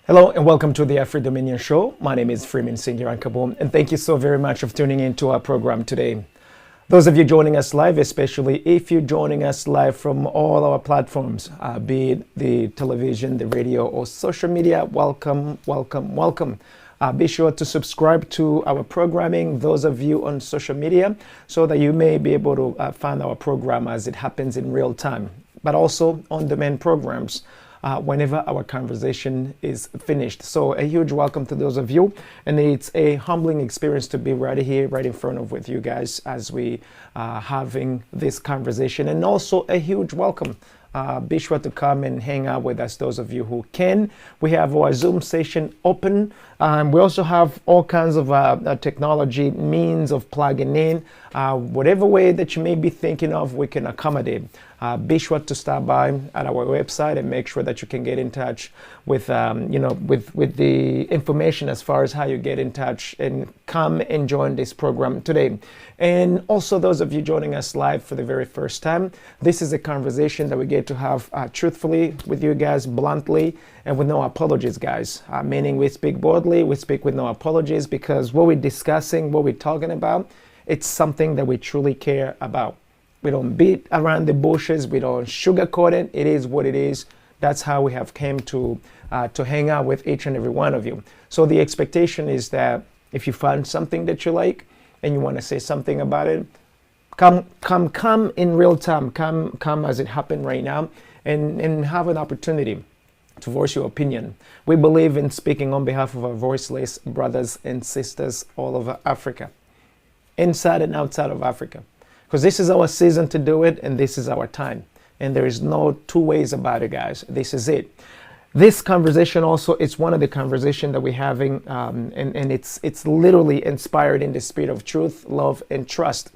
Hello and welcome to the Afri Dominion Show. My name is Freeman Singirankabo, and thank you so very much for tuning in to our program today. Those of you joining us live, especially if you're joining us live from all our platforms, be it the television, the radio, or social media, welcome, welcome, welcome. Be sure to subscribe to our programming, those of you on social media, so that you may be able to find our program as it happens in real time, but also on-demand programs whenever our conversation is finished. So a huge welcome to those of you, and it's a humbling experience to be right here, right in front of with you guys as we having this conversation, and also a huge welcome. Be sure to come and hang out with us, those of you who can. We have our Zoom session open. We also have all kinds of technology means of plugging in. Whatever way that you may be thinking of, we can accommodate. Be sure to stop by at our website and make sure that you can get in touch with, with the information as far as how you get in touch and come and join this program today. And also those of you joining us live for the very first time, this is a conversation that we get to have truthfully with you guys, bluntly, and with no apologies, guys. Meaning we speak boldly, we speak with no apologies, because what we're discussing, what we're talking about, it's something that we truly care about. We don't beat around the bushes. We don't sugarcoat it. It is what it is. That's how we have came to hang out with each and every one of you. So the expectation is that if you find something that you like and you want to say something about it, come in real time. Come as it happened right now, and have an opportunity to voice your opinion. We believe in speaking on behalf of our voiceless brothers and sisters all over Africa, inside and outside of Africa. Because this is our season to do it, and this is our time. And there is no two ways about it, guys. This is it. This conversation also, it's one of the conversations that we're having, and it's literally inspired in the spirit of truth, love, and trust.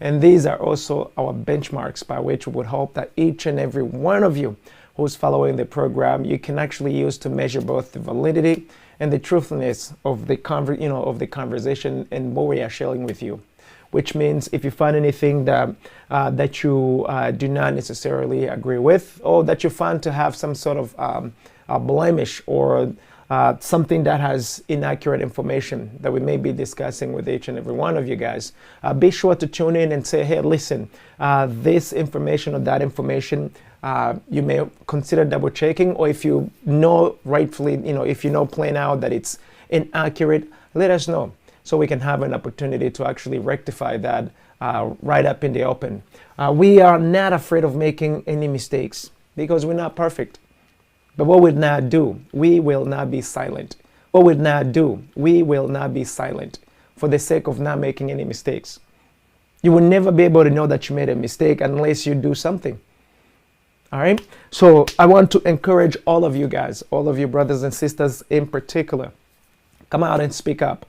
And these are also our benchmarks by which we would hope that each and every one of you who's following the program, you can actually use to measure both the validity and the truthfulness of the conversation and what we are sharing with you. Which means if you find anything that you do not necessarily agree with, or that you find to have some sort of a blemish, or something that has inaccurate information that we may be discussing with each and every one of you guys, be sure to tune in and say, hey, listen, this information or that information, you may consider double checking, or if you know rightfully, if you know plain out that it's inaccurate, let us know, so we can have an opportunity to actually rectify that right up in the open. We are not afraid of making any mistakes, because we're not perfect. But what we'll not do, we will not be silent. What we'll not do, we will not be silent for the sake of not making any mistakes. You will never be able to know that you made a mistake unless you do something. All right? So I want to encourage all of you guys, all of you brothers and sisters in particular, come out and speak up.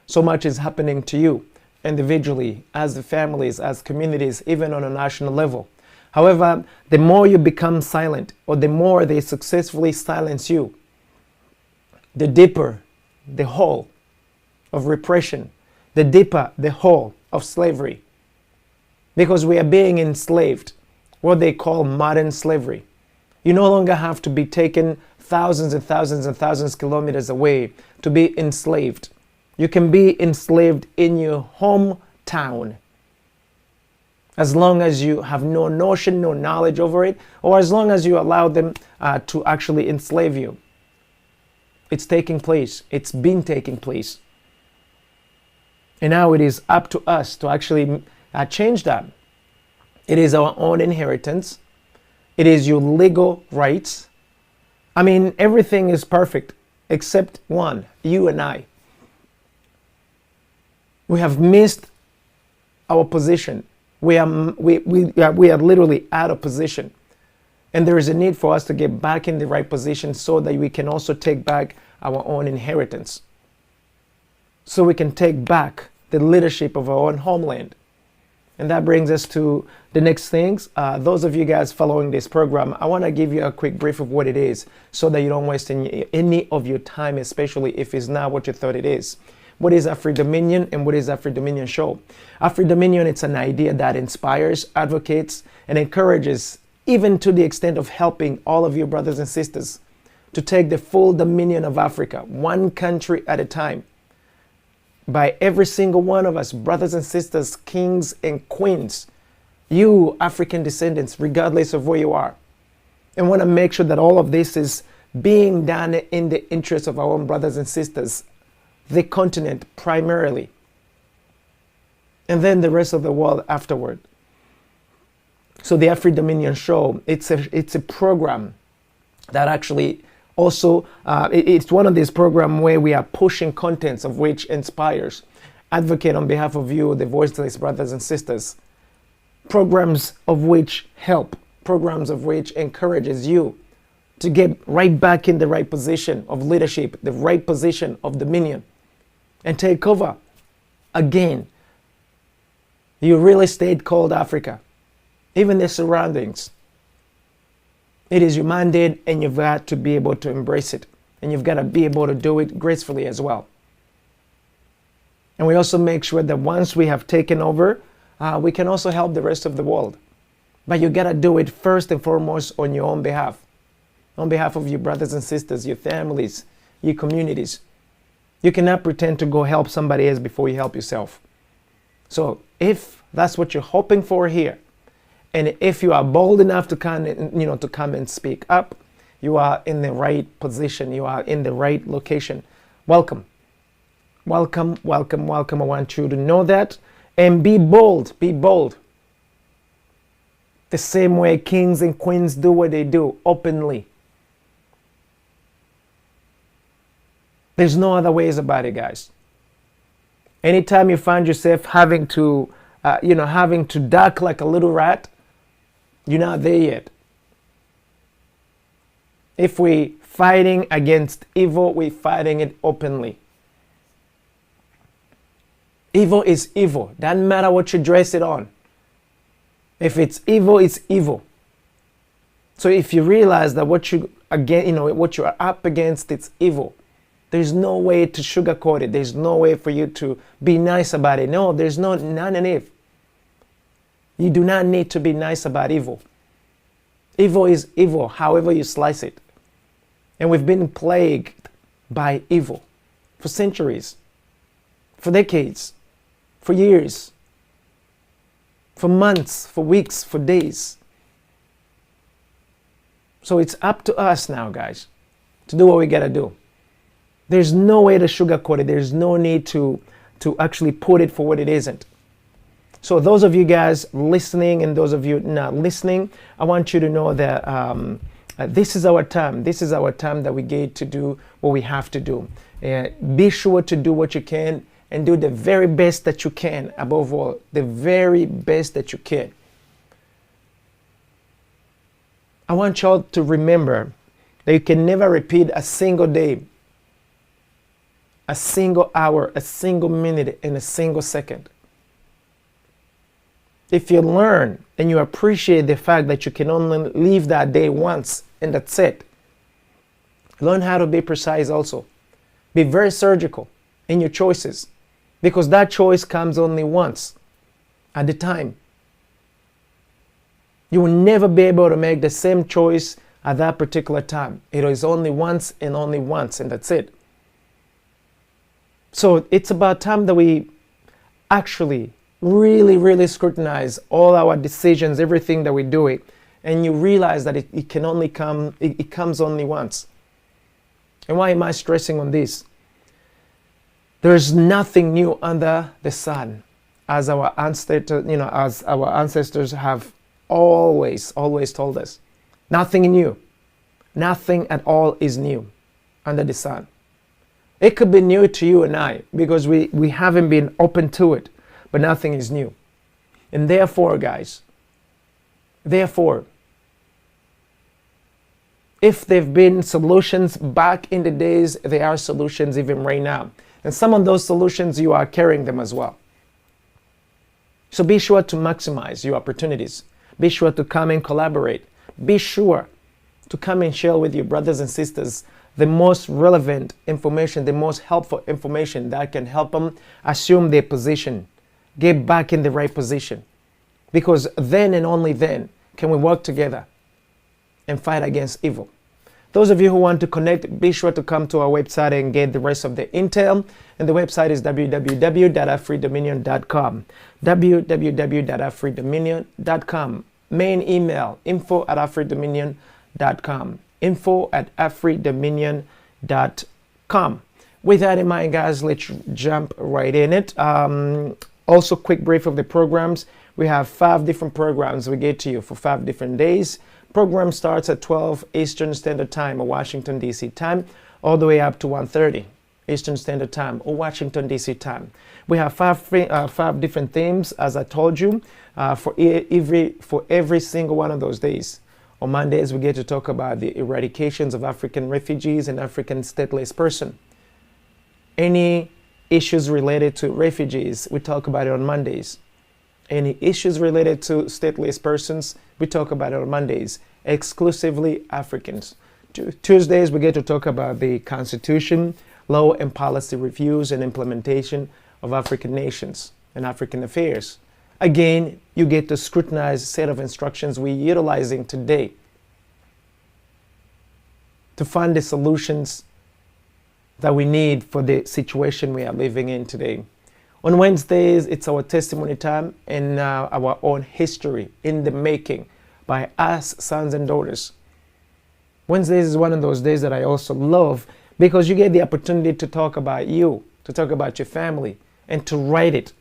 So much is happening to you individually, as the families, as communities, even on a national level. However, the more you become silent, or the more they successfully silence you, the deeper the hole of repression, the deeper the hole of slavery. Because we are being enslaved, what they call modern slavery. You no longer have to be taken thousands and thousands and thousands of kilometers away to be enslaved. You can be enslaved in your hometown, as long as you have no notion, no knowledge over it, or as long as you allow them to actually enslave you. It's taking place. It's been taking place. And now it is up to us to actually change that. It is our own inheritance. It is your legal rights. I mean, everything is perfect except one, you and I. We have missed our position. We are literally out of position. And there is a need for us to get back in the right position, so that we can also take back our own inheritance. So we can take back the leadership of our own homeland. And that brings us to the next things. Those of you guys following this program, I want to give you a quick brief of what it is, so that you don't waste any of your time, especially if it's not what you thought it is. What is Afri Dominion, and what is Afri Dominion Show? Afri Dominion, it's an idea that inspires, advocates, and encourages, even to the extent of helping all of your brothers and sisters to take the full dominion of Africa, one country at a time, by every single one of us, brothers and sisters, kings and queens, you African descendants, regardless of where you are. And want to make sure that all of this is being done in the interest of our own brothers and sisters, the continent primarily, and then the rest of the world afterward. So the Afri Dominion Show, it's a program that actually also, it's one of these programs where we are pushing contents of which inspires, advocate on behalf of you, the voiceless brothers and sisters, programs of which help, programs of which encourages you to get right back in the right position of leadership, the right position of dominion, and take over again your real estate called Africa, even the surroundings. It is your mandate, and you've got to be able to embrace it, and you've got to be able to do it gracefully as well. And we also make sure that once we have taken over, we can also help the rest of the world. But you got to do it first and foremost on your own behalf of your brothers and sisters, your families, your communities. You cannot pretend to go help somebody else before you help yourself. So if that's what you're hoping for here, and if you are bold enough to come and speak up, you are in the right position. You are in the right location. Welcome. Welcome, welcome, welcome. I want you to know that. And be bold. Be bold. The same way kings and queens do what they do, openly. There's no other ways about it, guys. Anytime you find yourself having to duck like a little rat, you're not there yet. If we're fighting against evil, we're fighting it openly. Evil is evil. Doesn't matter what you dress it on. If it's evil, it's evil. So if you realize that what you are up against, it's evil. There's no way to sugarcoat it. There's no way for you to be nice about it. No, there's none and if. You do not need to be nice about evil. Evil is evil, however you slice it. And we've been plagued by evil for centuries, for decades, for years, for months, for weeks, for days. So it's up to us now, guys, to do what we gotta do. There's no way to sugarcoat it. There's no need to actually put it for what it isn't. So those of you guys listening and those of you not listening, I want you to know that this is our time. This is our time that we get to do what we have to do. Be sure to do what you can and do the very best that you can. Above all, the very best that you can. I want y'all to remember that you can never repeat a single day, a single hour, a single minute, and a single second. If you learn and you appreciate the fact that you can only live that day once and that's it, learn how to be precise also. Be very surgical in your choices, because that choice comes only once at a time. You will never be able to make the same choice at that particular time. It is only once, and that's it. So it's about time that we actually really scrutinize all our decisions, everything that we do, and you realize that it comes only once. And why am I stressing on this? There's nothing new under the sun, as our ancestors have always told us. Nothing new. Nothing at all is new under the sun. It could be new to you and I because we haven't been open to it. But nothing is new. And therefore, guys, if there've been solutions back in the days, there are solutions even right now. And some of those solutions, you are carrying them as well. So be sure to maximize your opportunities. Be sure to come and collaborate. Be sure to come and share with your brothers and sisters the most relevant information, the most helpful information that can help them assume their position. Get back in the right position, because then and only then can we work together and fight against evil. Those of you who want to connect, be sure to come to our website and get the rest of the intel. And the website is www.afridominion.com. www.afridominion.com. Main email, info@afridominion.com. info@afridominion.com. With that in mind, guys, let's jump right in it. Also, quick brief of the programs. We have 5 different programs we get to you for 5 different days. Program starts at 12 Eastern Standard Time or Washington, D.C. time, all the way up to 1:30 Eastern Standard Time or Washington, D.C. time. We have 5 different themes, as I told you, for every single one of those days. On Mondays, we get to talk about the eradications of African refugees and African stateless person. Any issues related to refugees, we talk about it on Mondays. Any issues related to stateless persons, we talk about it on Mondays, exclusively Africans. Tuesdays, we get to talk about the Constitution, law and policy reviews and implementation of African nations and African affairs. Again, you get to scrutinize a set of instructions we're utilizing today to find the solutions that we need for the situation we are living in today. On Wednesdays, it's our testimony time and our own history in the making by us, sons and daughters. Wednesdays is one of those days that I also love because you get the opportunity to talk about you, to talk about your family, and to write it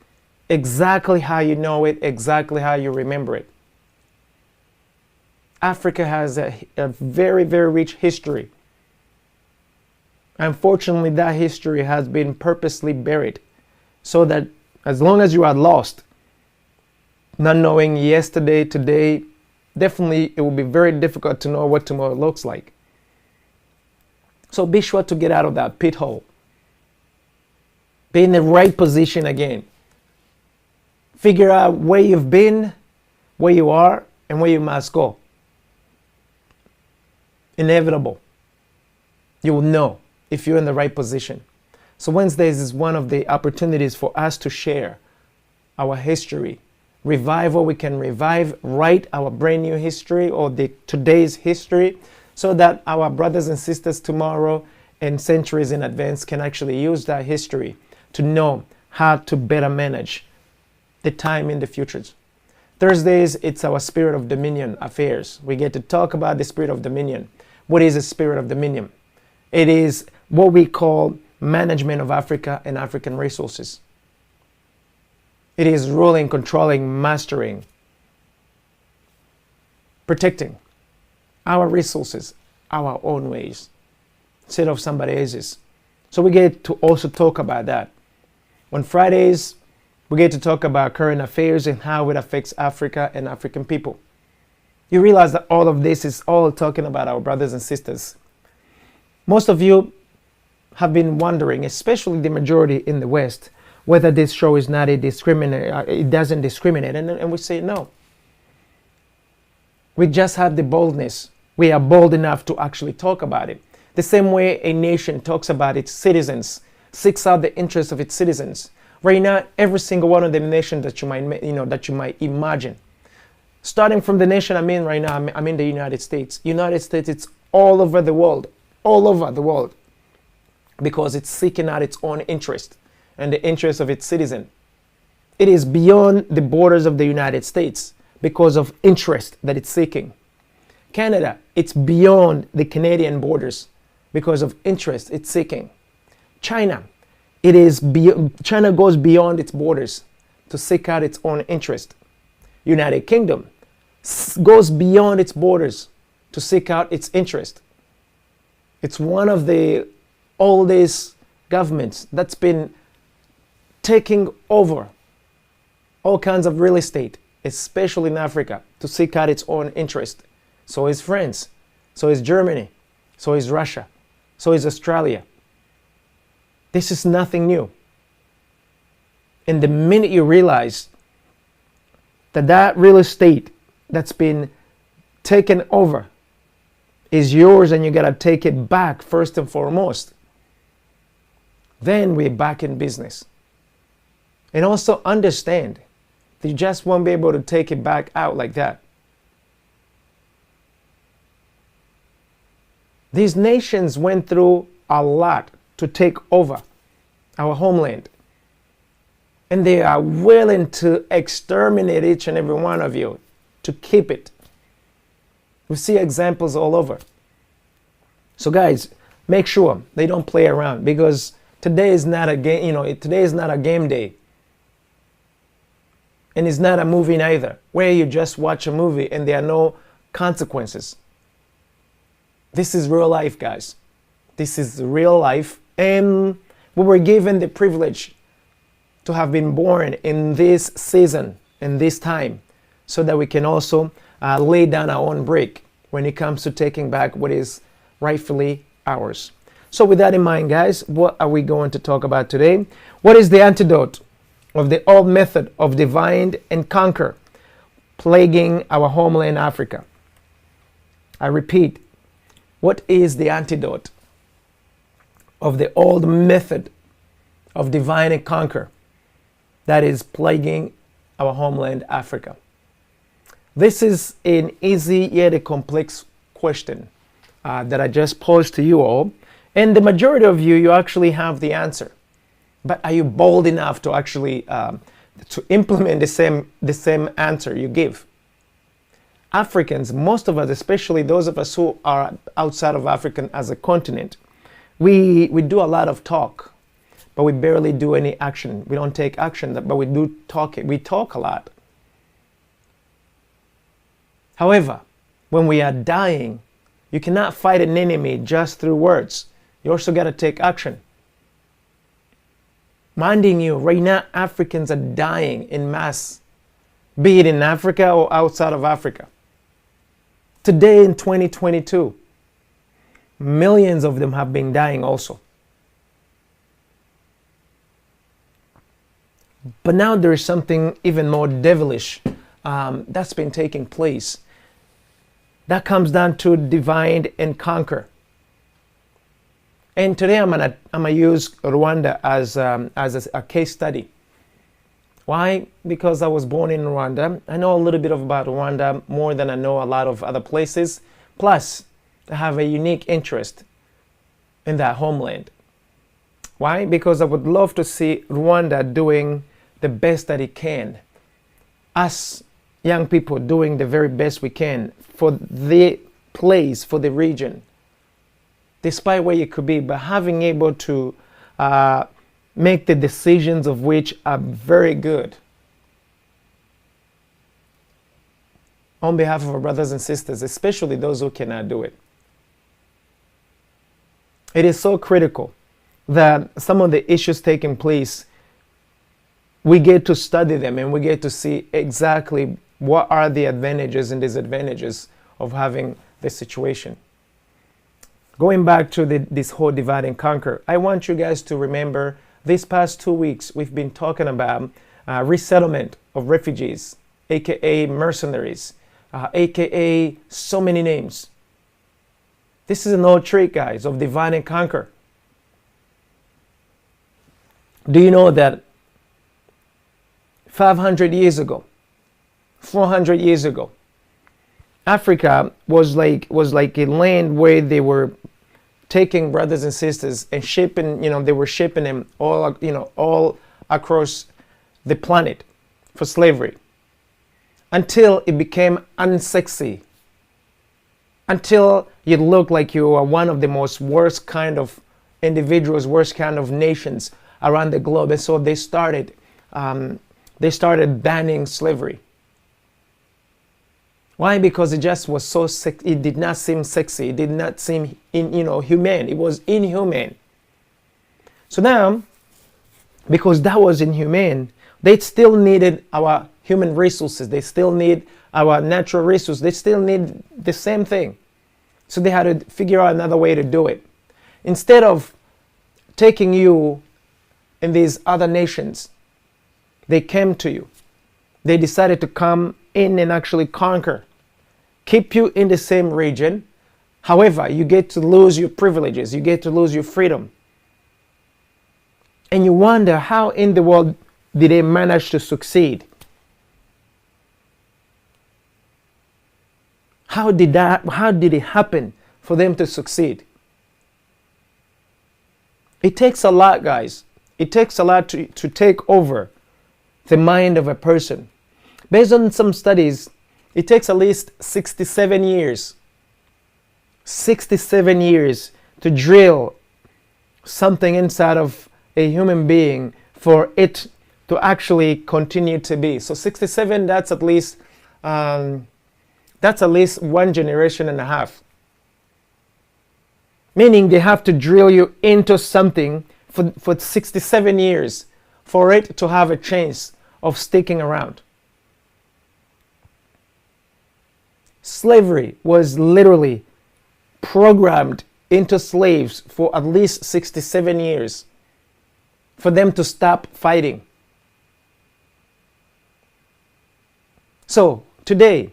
exactly how you know it, exactly how you remember it. Africa has a very, very rich history. Unfortunately, that history has been purposely buried so that as long as you are lost, not knowing yesterday, today, definitely it will be very difficult to know what tomorrow looks like. So be sure to get out of that pit hole. Be in the right position again. Figure out where you've been, where you are, and where you must go. Inevitable. You will know if you're in the right position. So Wednesdays is one of the opportunities for us to share our history. Revival, we can write our brand new history or today's history so that our brothers and sisters tomorrow and centuries in advance can actually use that history to know how to better manage the time in the future. Thursdays, it's our Spirit of Dominion affairs. We get to talk about the Spirit of Dominion. What is the Spirit of Dominion? It is what we call management of Africa and African resources. It is ruling, controlling, mastering, protecting our resources, our own ways, instead of somebody else's. So we get to also talk about that. On Fridays, we get to talk about current affairs and how it affects Africa and African people. You realize that all of this is all talking about our brothers and sisters. Most of you have been wondering, especially the majority in the West, whether this show is not it doesn't discriminate. And we say no. We just have the boldness. We are bold enough to actually talk about it. The same way a nation talks about its citizens, seeks out the interests of its citizens. Right now, every single one of the nations that you might imagine. Starting from the nation I'm in right now, I'm in the United States. United States, it's all over the world. All over the world. Because it's seeking out its own interest and the interest of its citizen. It is beyond the borders of the United States because of interest that it's seeking. Canada, it's beyond the Canadian borders because of interest it's seeking. China, China goes beyond its borders to seek out its own interest. United Kingdom goes beyond its borders to seek out its interest. It's one of the oldest governments that's been taking over all kinds of real estate, especially in Africa, to seek out its own interest. So is France, so is Germany, so is Russia, so is Australia. This is nothing new. And the minute you realize that real estate that's been taken over is yours and you got to take it back first and foremost, then we're back in business. And also understand that you just won't be able to take it back out like that. These nations went through a lot to take over our homeland. And they are willing to exterminate each and every one of you to keep it. We see examples all over. So guys, make sure they don't play around, because today is not a game, today is not a game day. And it's not a movie either, where you just watch a movie and there are no consequences. This is real life, guys. This is real life. And we were given the privilege to have been born in this season, in this time, so that we can also lay down our own brick when it comes to taking back what is rightfully ours. So with that in mind, guys, what are we going to talk about today? What is the antidote of the old method of divide and conquer plaguing our homeland Africa? I repeat, what is the antidote of the old method of divide and conquer that is plaguing our homeland Africa? This is an easy yet a complex question that I just posed to you all. And the majority of you actually have the answer. But are you bold enough to actually to implement the same answer you give? Africans, most of us, especially those of us who are outside of Africa as a continent, we do a lot of talk, but we barely do any action. We don't take action, but we do talk. We talk a lot. However, when we are dying, you cannot fight an enemy just through words. You also got to take action. Minding you, right now, Africans are dying in mass, be it in Africa or outside of Africa. Today in 2022, millions of them have been dying also. But now there is something even more devilish that's been taking place. That comes down to divide and conquer. And today I'm gonna use Rwanda as a case study. Why? Because I was born in Rwanda. I know a little bit about Rwanda more than I know a lot of other places. Plus, I have a unique interest in that homeland. Why? Because I would love to see Rwanda doing the best that it can. Us young people doing the very best we can for the place, for the region, despite where you could be, but having able to make the decisions of which are very good. On behalf of our brothers and sisters, especially those who cannot do it. It is so critical that some of the issues taking place, we get to study them and we get to see exactly what are the advantages and disadvantages of having this situation. Going back to this whole divide and conquer, I want you guys to remember these past 2 weeks we've been talking about resettlement of refugees, aka mercenaries, aka so many names. This is an old trick, guys, of divide and conquer. Do you know that 500 years ago, 400 years ago, Africa was like a land where they were taking brothers and sisters and shipping, they were shipping them all across the planet for slavery, until it became unsexy, until you look like you are one of the most worst kind of individuals, worst kind of nations around the globe. And so they started banning slavery. Why? Because it just was so sick. It did not seem sexy. It did not seem humane. It was inhumane. So now, because that was inhumane, they still needed our human resources. They still need our natural resources. They still need the same thing. So they had to figure out another way to do it. Instead of taking you in these other nations, they came to you. They decided to come in and actually conquer, keep you in the same region. However, you get to lose your privileges, you get to lose your freedom. And you wonder, how in the world did they manage to succeed? How did it happen for them to succeed? It takes a lot, guys. It takes a lot to take over the mind of a person. Based on some studies, it takes at least 67 years. 67 years to drill something inside of a human being for it to actually continue to be. So 67, that's at least one generation and a half. Meaning they have to drill you into something for 67 years for it to have a chance of sticking around. Slavery was literally programmed into slaves for at least 67 years for them to stop fighting. So today,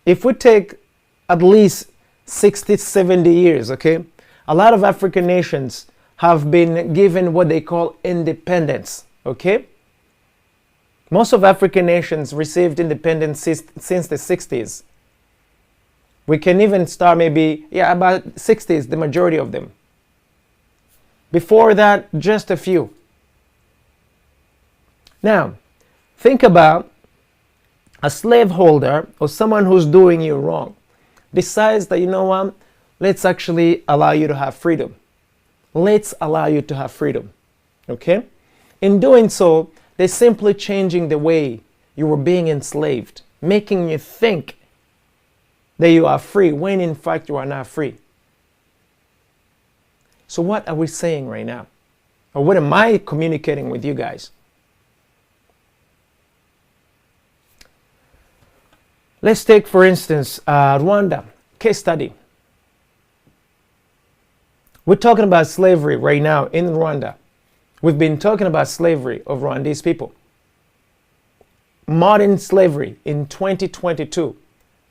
if we take at least 60, 70 years, okay, a lot of African nations have been given what they call independence, okay? Most of African nations received independence since the 60s. We can even start maybe, about 60s, the majority of them. Before that, just a few. Now, think about a slaveholder or someone who's doing you wrong decides that, you know what, let's actually allow you to have freedom. Let's allow you to have freedom, okay? In doing so, they're simply changing the way you were being enslaved, making you think that you are free when in fact you are not free. So what are we saying right now? Or what am I communicating with you guys? Let's take, for instance, Rwanda, case study. We're talking about slavery right now in Rwanda. We've been talking about slavery of Rwandese people. Modern slavery in 2022.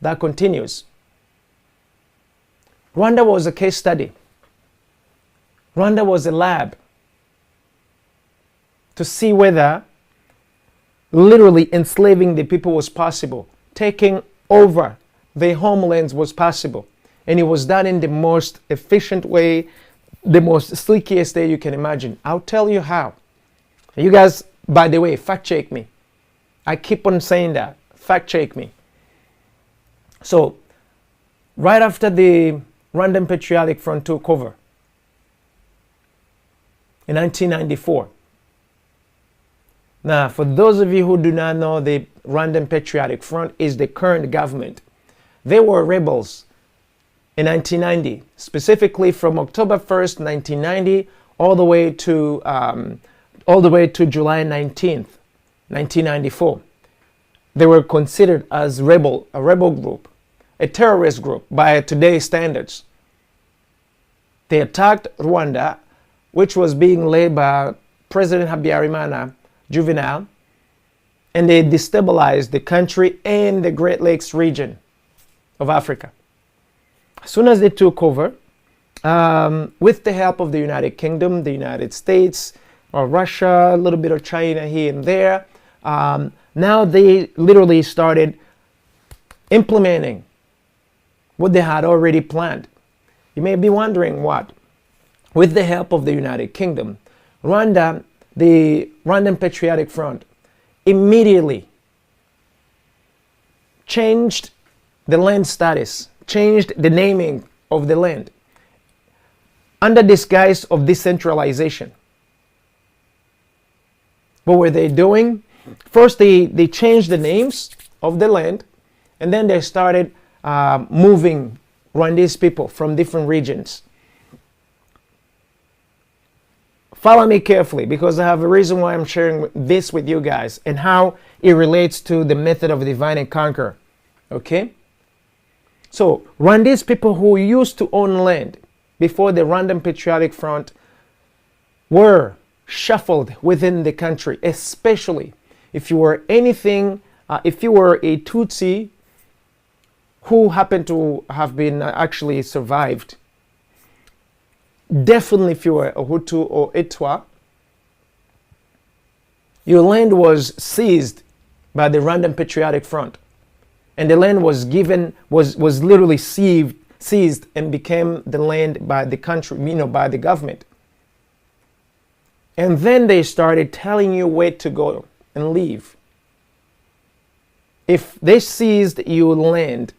That continues. Rwanda was a case study. Rwanda was a lab to see whether literally enslaving the people was possible. Taking over their homelands was possible. And it was done in the most efficient way, the most slickiest way you can imagine. I'll tell you how. You guys, by the way, fact check me. I keep on saying that. Fact check me. So, right after the Rwandan Patriotic Front took over in 1994. Now, for those of you who do not know, the Rwandan Patriotic Front is the current government. They were rebels in 1990, specifically from October 1st, 1990, all the way to July 19th, 1994. They were considered as a rebel group, a terrorist group by today's standards. They attacked Rwanda, which was being led by President Habyarimana Juvenile, and they destabilized the country and the Great Lakes region of Africa. As soon as they took over, with the help of the United Kingdom, the United States, or Russia, a little bit of China here and there, now they literally started implementing what they had already planned. You may be wondering what. With the help of the United Kingdom, Rwanda, the Rwandan Patriotic Front, immediately changed the land status, changed the naming of the land under disguise of decentralization. What were they doing? First, they changed the names of the land, and then they started moving Rwandese people from different regions. Follow me carefully, because I have a reason why I'm sharing this with you guys and how it relates to the method of divide and conquer. Okay? So, Rwandese people who used to own land before the Rwandan Patriotic Front were shuffled within the country, especially if you were if you were a Tutsi who happened to have been actually survived. Definitely if you were a Hutu or Etwa, your land was seized by the Rwandan Patriotic Front. And the land was literally seized and became the land by the country, by the government. And then they started telling you where to go and leave. If they seized your land,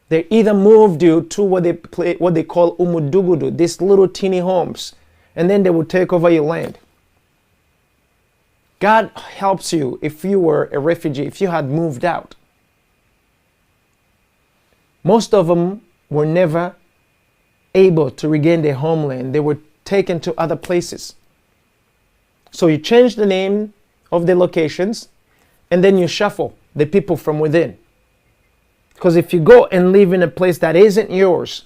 they either moved you to what they call umudugudu, these little teeny homes, and then they would take over your land. God helps you if you were a refugee, if you had moved out. Most of them were never able to regain their homeland. They were taken to other places. So you change the name of the locations, and then you shuffle the people from within. Because if you go and live in a place that isn't yours,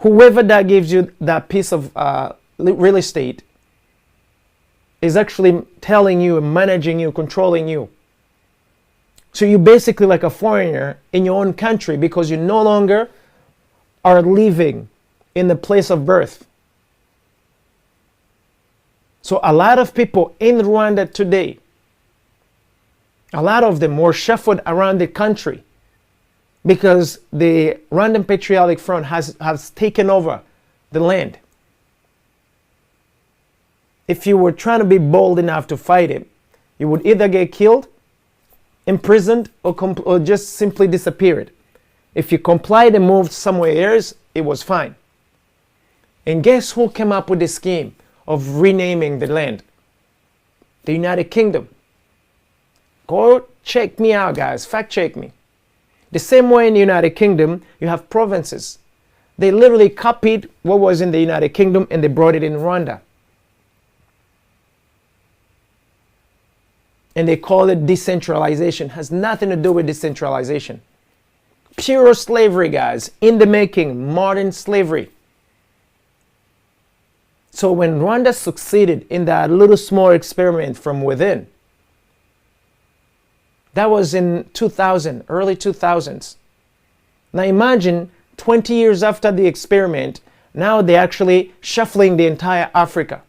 whoever that gives you that piece of real estate is actually telling you, managing you, controlling you. So you're basically like a foreigner in your own country because you no longer are living in the place of birth. So a lot of people in Rwanda today, a lot of them were shuffled around the country because the Rwandan Patriotic Front has taken over the land. If you were trying to be bold enough to fight it, you would either get killed, imprisoned, or just simply disappeared. If you complied and moved somewhere else, it was fine. And guess who came up with the scheme of renaming the land? The United Kingdom. Go check me out, guys. Fact check me. The same way in the United Kingdom, you have provinces. They literally copied what was in the United Kingdom and they brought it in Rwanda. And they call it decentralization. Has nothing to do with decentralization. Pure slavery, guys. In the making, modern slavery. So when Rwanda succeeded in that little small experiment from within, that was in 2000, early 2000s. Now imagine 20 years after the experiment, now they're actually shuffling the entire Africa.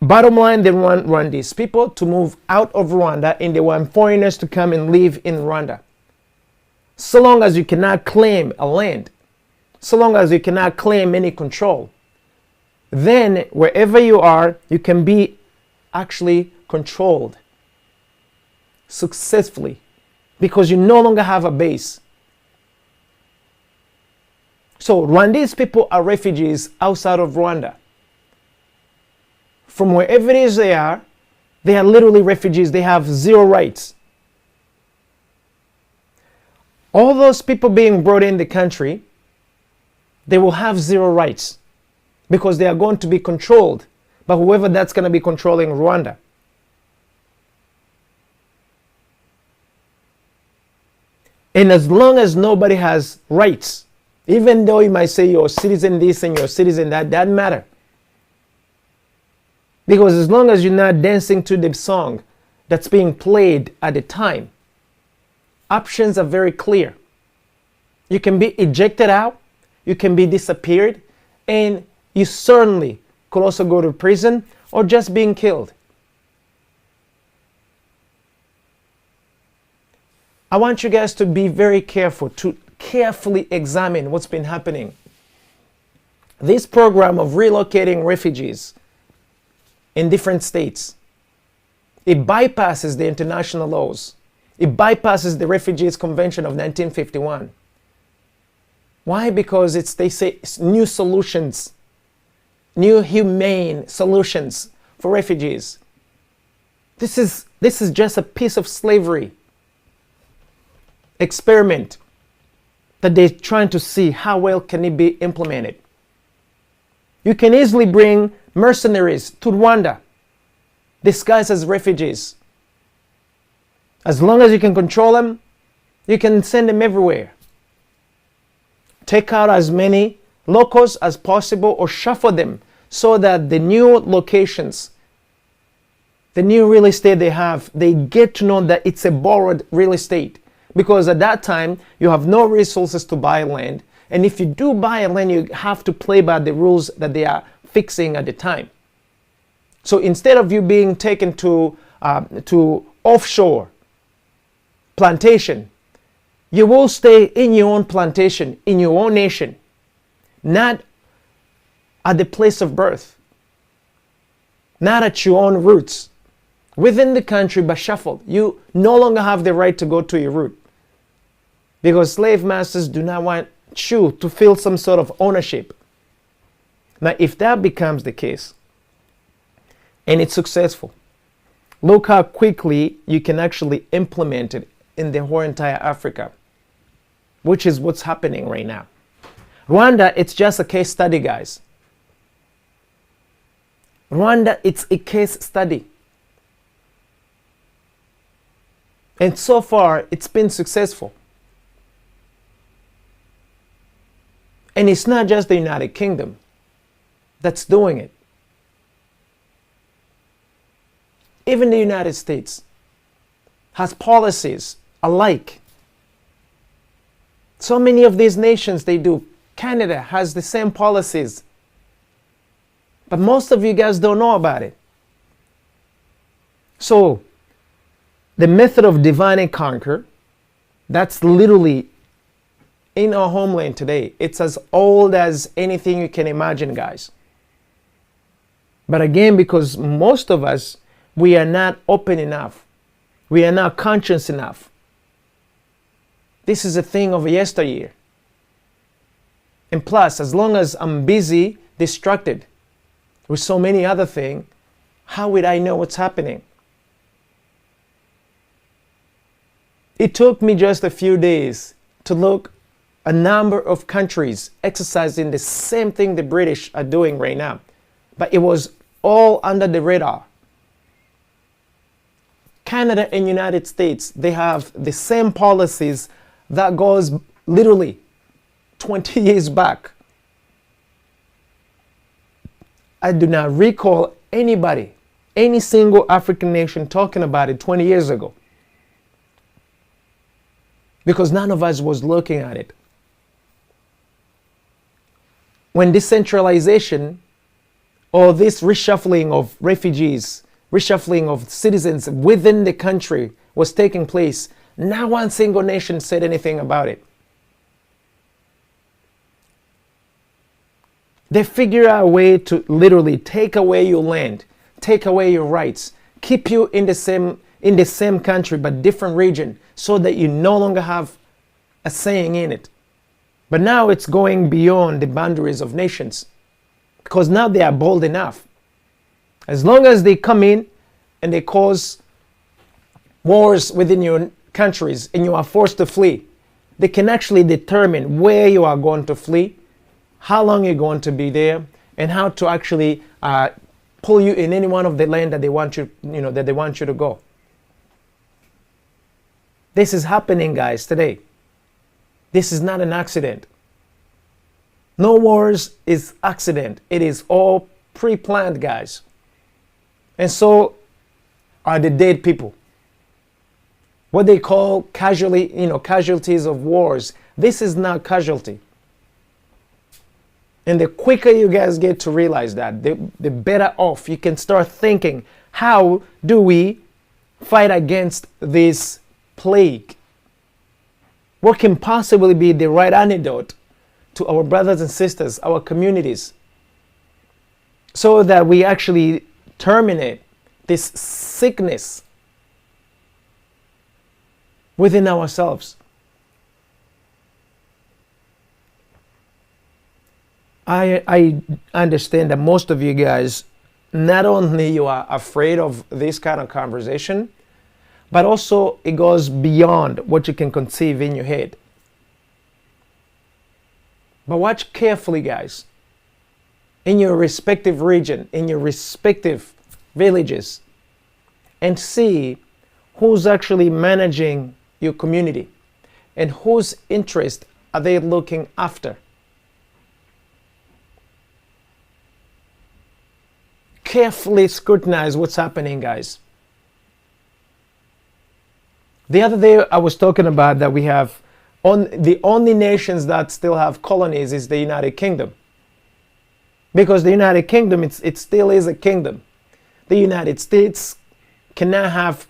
Bottom line, they want these people to move out of Rwanda and they want foreigners to come and live in Rwanda. So long as you cannot claim a land, so long as you cannot claim any control, then wherever you are, you can be actually controlled successfully because you no longer have a base. So Rwandese people are refugees outside of Rwanda. From wherever it is they are literally refugees. They have zero rights. All those people being brought in the country, they will have zero rights because they are going to be controlled by whoever that's going to be controlling Rwanda. And as long as nobody has rights, even though you might say you're a citizen this and you're a citizen that, doesn't matter. Because as long as you're not dancing to the song that's being played at the time, options are very clear. You can be ejected out, you can be disappeared, and you certainly could also go to prison or just being killed. I want you guys to be very careful, to carefully examine what's been happening. This program of relocating refugees in different states, it bypasses the international laws. It bypasses the Refugees Convention of 1951. Why? Because they say it's new solutions, new humane solutions for refugees. This is just a piece of slavery experiment that they're trying to see how well can it be implemented. You can easily bring mercenaries to Rwanda disguised as refugees. As long as you can control them, you can send them everywhere. Take out as many locals as possible or shuffle them so that the new locations, the new real estate they have, they get to know that it's a borrowed real estate. Because at that time, you have no resources to buy land. And if you do buy land, you have to play by the rules that they are fixing at the time. So instead of you being taken to offshore plantation, You will stay in your own plantation, in your own nation, not at the place of birth, not at your own roots, within the country but shuffled. You no longer have the right to go to your root, because slave masters do not want you to feel some sort of ownership. Now, if that becomes the case, and it's successful, look how quickly you can actually implement it in the whole entire Africa, which is what's happening right now. Rwanda, it's just a case study, guys. Rwanda, it's a case study. And so far, it's been successful. And it's not just the United Kingdom that's doing it. Even the United States has policies alike. So many of these nations, they do. Canada has the same policies. But most of you guys don't know about it. So, the method of divide and conquer, that's literally in our homeland today. It's as old as anything you can imagine, guys. But again, because most of us, we are not open enough. We are not conscious enough. This is a thing of yesteryear. And plus, as long as I'm busy, distracted with so many other things, how would I know what's happening? It took me just a few days to look a number of countries exercising the same thing the British are doing right now. But it was all under the radar. Canada and United States, they have the same policies that goes literally 20 years back. I do not recall anybody, any single African nation talking about it 20 years ago, because none of us was looking at it. When decentralization or this reshuffling of refugees, reshuffling of citizens within the country was taking place, not one single nation said anything about it. They figure out a way to literally take away your land, take away your rights, keep you in the same country but different region, so that you no longer have a saying in it. But now it's going beyond the boundaries of nations, because now they are bold enough. As long as they come in and they cause wars within your countries and you are forced to flee, they can actually determine where you are going to flee, how long you're going to be there, and how to actually pull you in any one of the land that they want you, that they want you to go. This is happening, guys, today. This is not an accident. No wars is accident. It is all pre-planned, guys. And so are the dead people. What they call casualties of wars. This is not casualty. And the quicker you guys get to realize that, the better off you can start thinking, how do we fight against this plague? What can possibly be the right antidote to our brothers and sisters, our communities, so that we actually terminate this sickness within ourselves? I understand that most of you guys, not only you are afraid of this kind of conversation, but also it goes beyond what you can conceive in your head. But watch carefully, guys, in your respective region, in your respective villages, and see who's actually managing your community and whose interest are they looking after. Carefully scrutinize what's happening, guys. The other day I was talking about that we have the only nations that still have colonies is the United Kingdom. Because the United Kingdom, it still is a kingdom. The United States cannot have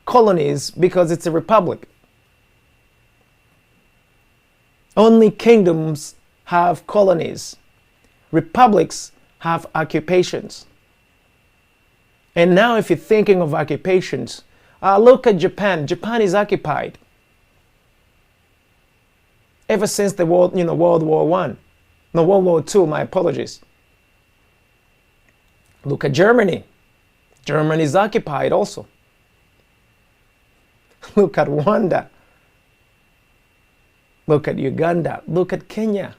colonies because it's a republic. Only kingdoms have colonies. Republics have occupations. And now if you're thinking of occupations, look at Japan. Japan is occupied. Ever since the World War I. No, World War II, my apologies. Look at Germany. Germany is occupied also. Look at Rwanda. Look at Uganda. Look at Kenya.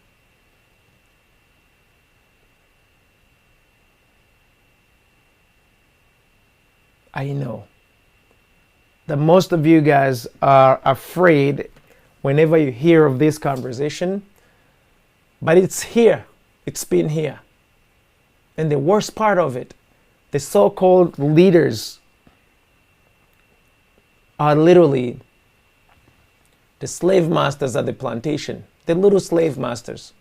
I know that most of you guys are afraid whenever you hear of this conversation, but it's here. It's been here. And the worst part of it, the so-called leaders are literally the slave masters at the plantation, the little slave masters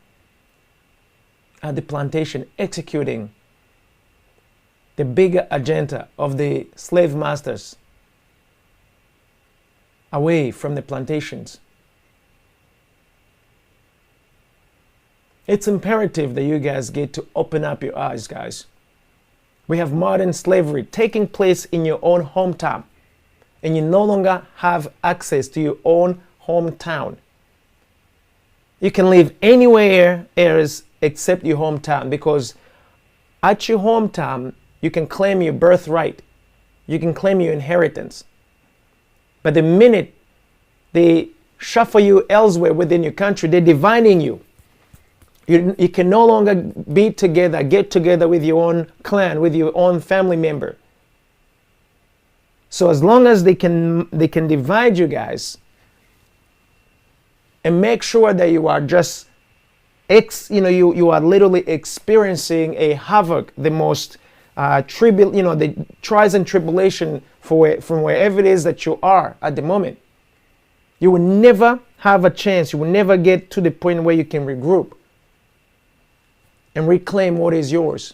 at the plantation executing the bigger agenda of the slave masters away from the plantations. It's imperative that you guys get to open up your eyes, guys. We have modern slavery taking place in your own hometown, and you no longer have access to your own hometown. You can live anywhere else except your hometown, because at your hometown, you can claim your birthright. You can claim your inheritance. But the minute they shuffle you elsewhere within your country, they're dividing you. You can no longer be together, get together with your own clan, with your own family member. So as long as they can divide you guys and make sure that you are just, you are literally experiencing a havoc, the most the trials and tribulation from wherever it is that you are at the moment. You will never have a chance. You will never get to the point where you can regroup and reclaim what is yours.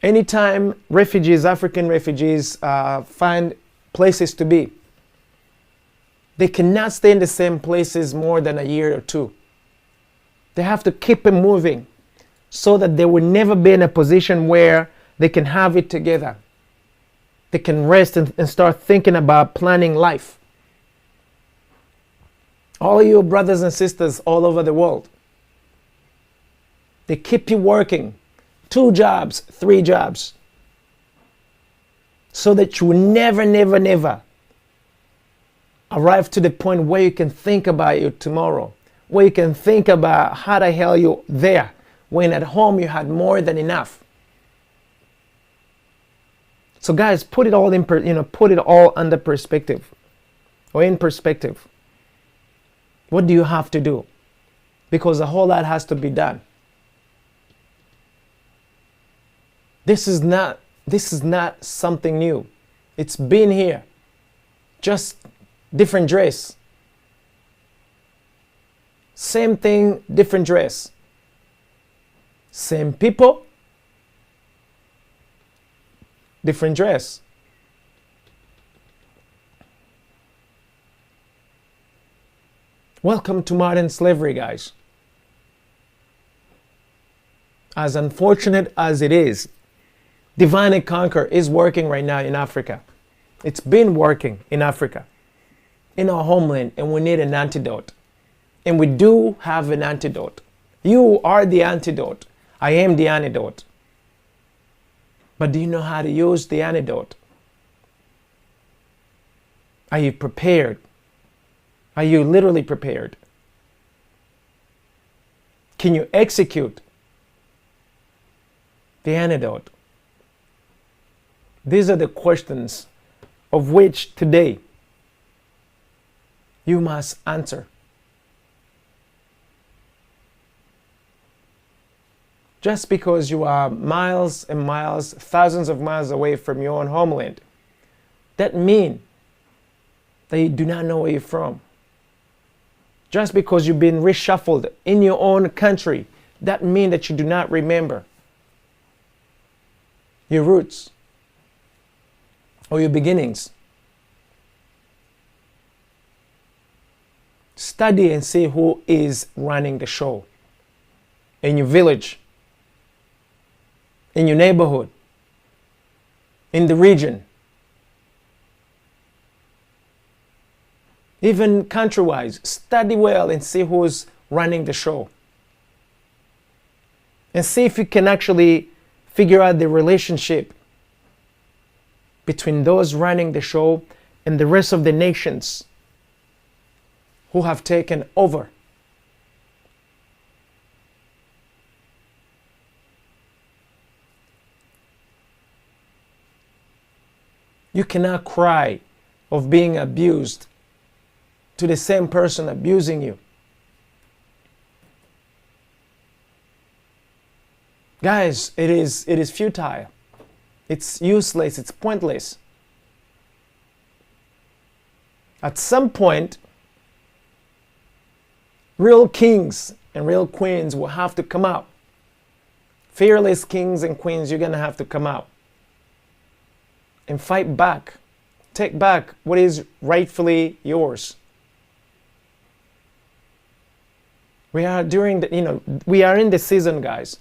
Anytime refugees, African refugees, find places to be, they cannot stay in the same places more than a year or two. They have to keep it moving so that they will never be in a position where they can have it together. They can rest and start thinking about planning life. All your brothers and sisters all over the world, they keep you working 2 jobs, 3 jobs, so that you will never arrive to the point where you can think about your tomorrow, where you can think about how the hell you're there, when at home you had more than enough. So guys, put it all under perspective, or in perspective. What do you have to do? Because a whole lot has to be done. This is not something new. It's been here. Just different dress. Same thing, different dress. Same people, different dress. Welcome to modern slavery, guys. As unfortunate as it is, Divide and Conquer is working right now in Africa. It's been working in Africa, in our homeland, and we need an antidote. And we do have an antidote. You are the antidote. I am the antidote. But do you know how to use the antidote? Are you prepared? Are you literally prepared? Can you execute the antidote? These are the questions of which today you must answer. Just because you are miles and miles, thousands of miles away from your own homeland, that means that you do not know where you're from. Just because you've been reshuffled in your own country, that means that you do not remember your roots or your beginnings. Study and see who is running the show in your village, in your neighborhood, in the region, even country-wise. Study well and see who's running the show. And see if you can actually figure out the relationship between those running the show and the rest of the nations who have taken over. You cannot cry of being abused to the same person abusing you. Guys, it is futile. It's useless, it's pointless. At some point, real kings and real queens will have to come out. Fearless kings and queens, you're going to have to come out and fight back. Take back what is rightfully yours. We are during the, we are in the season, guys.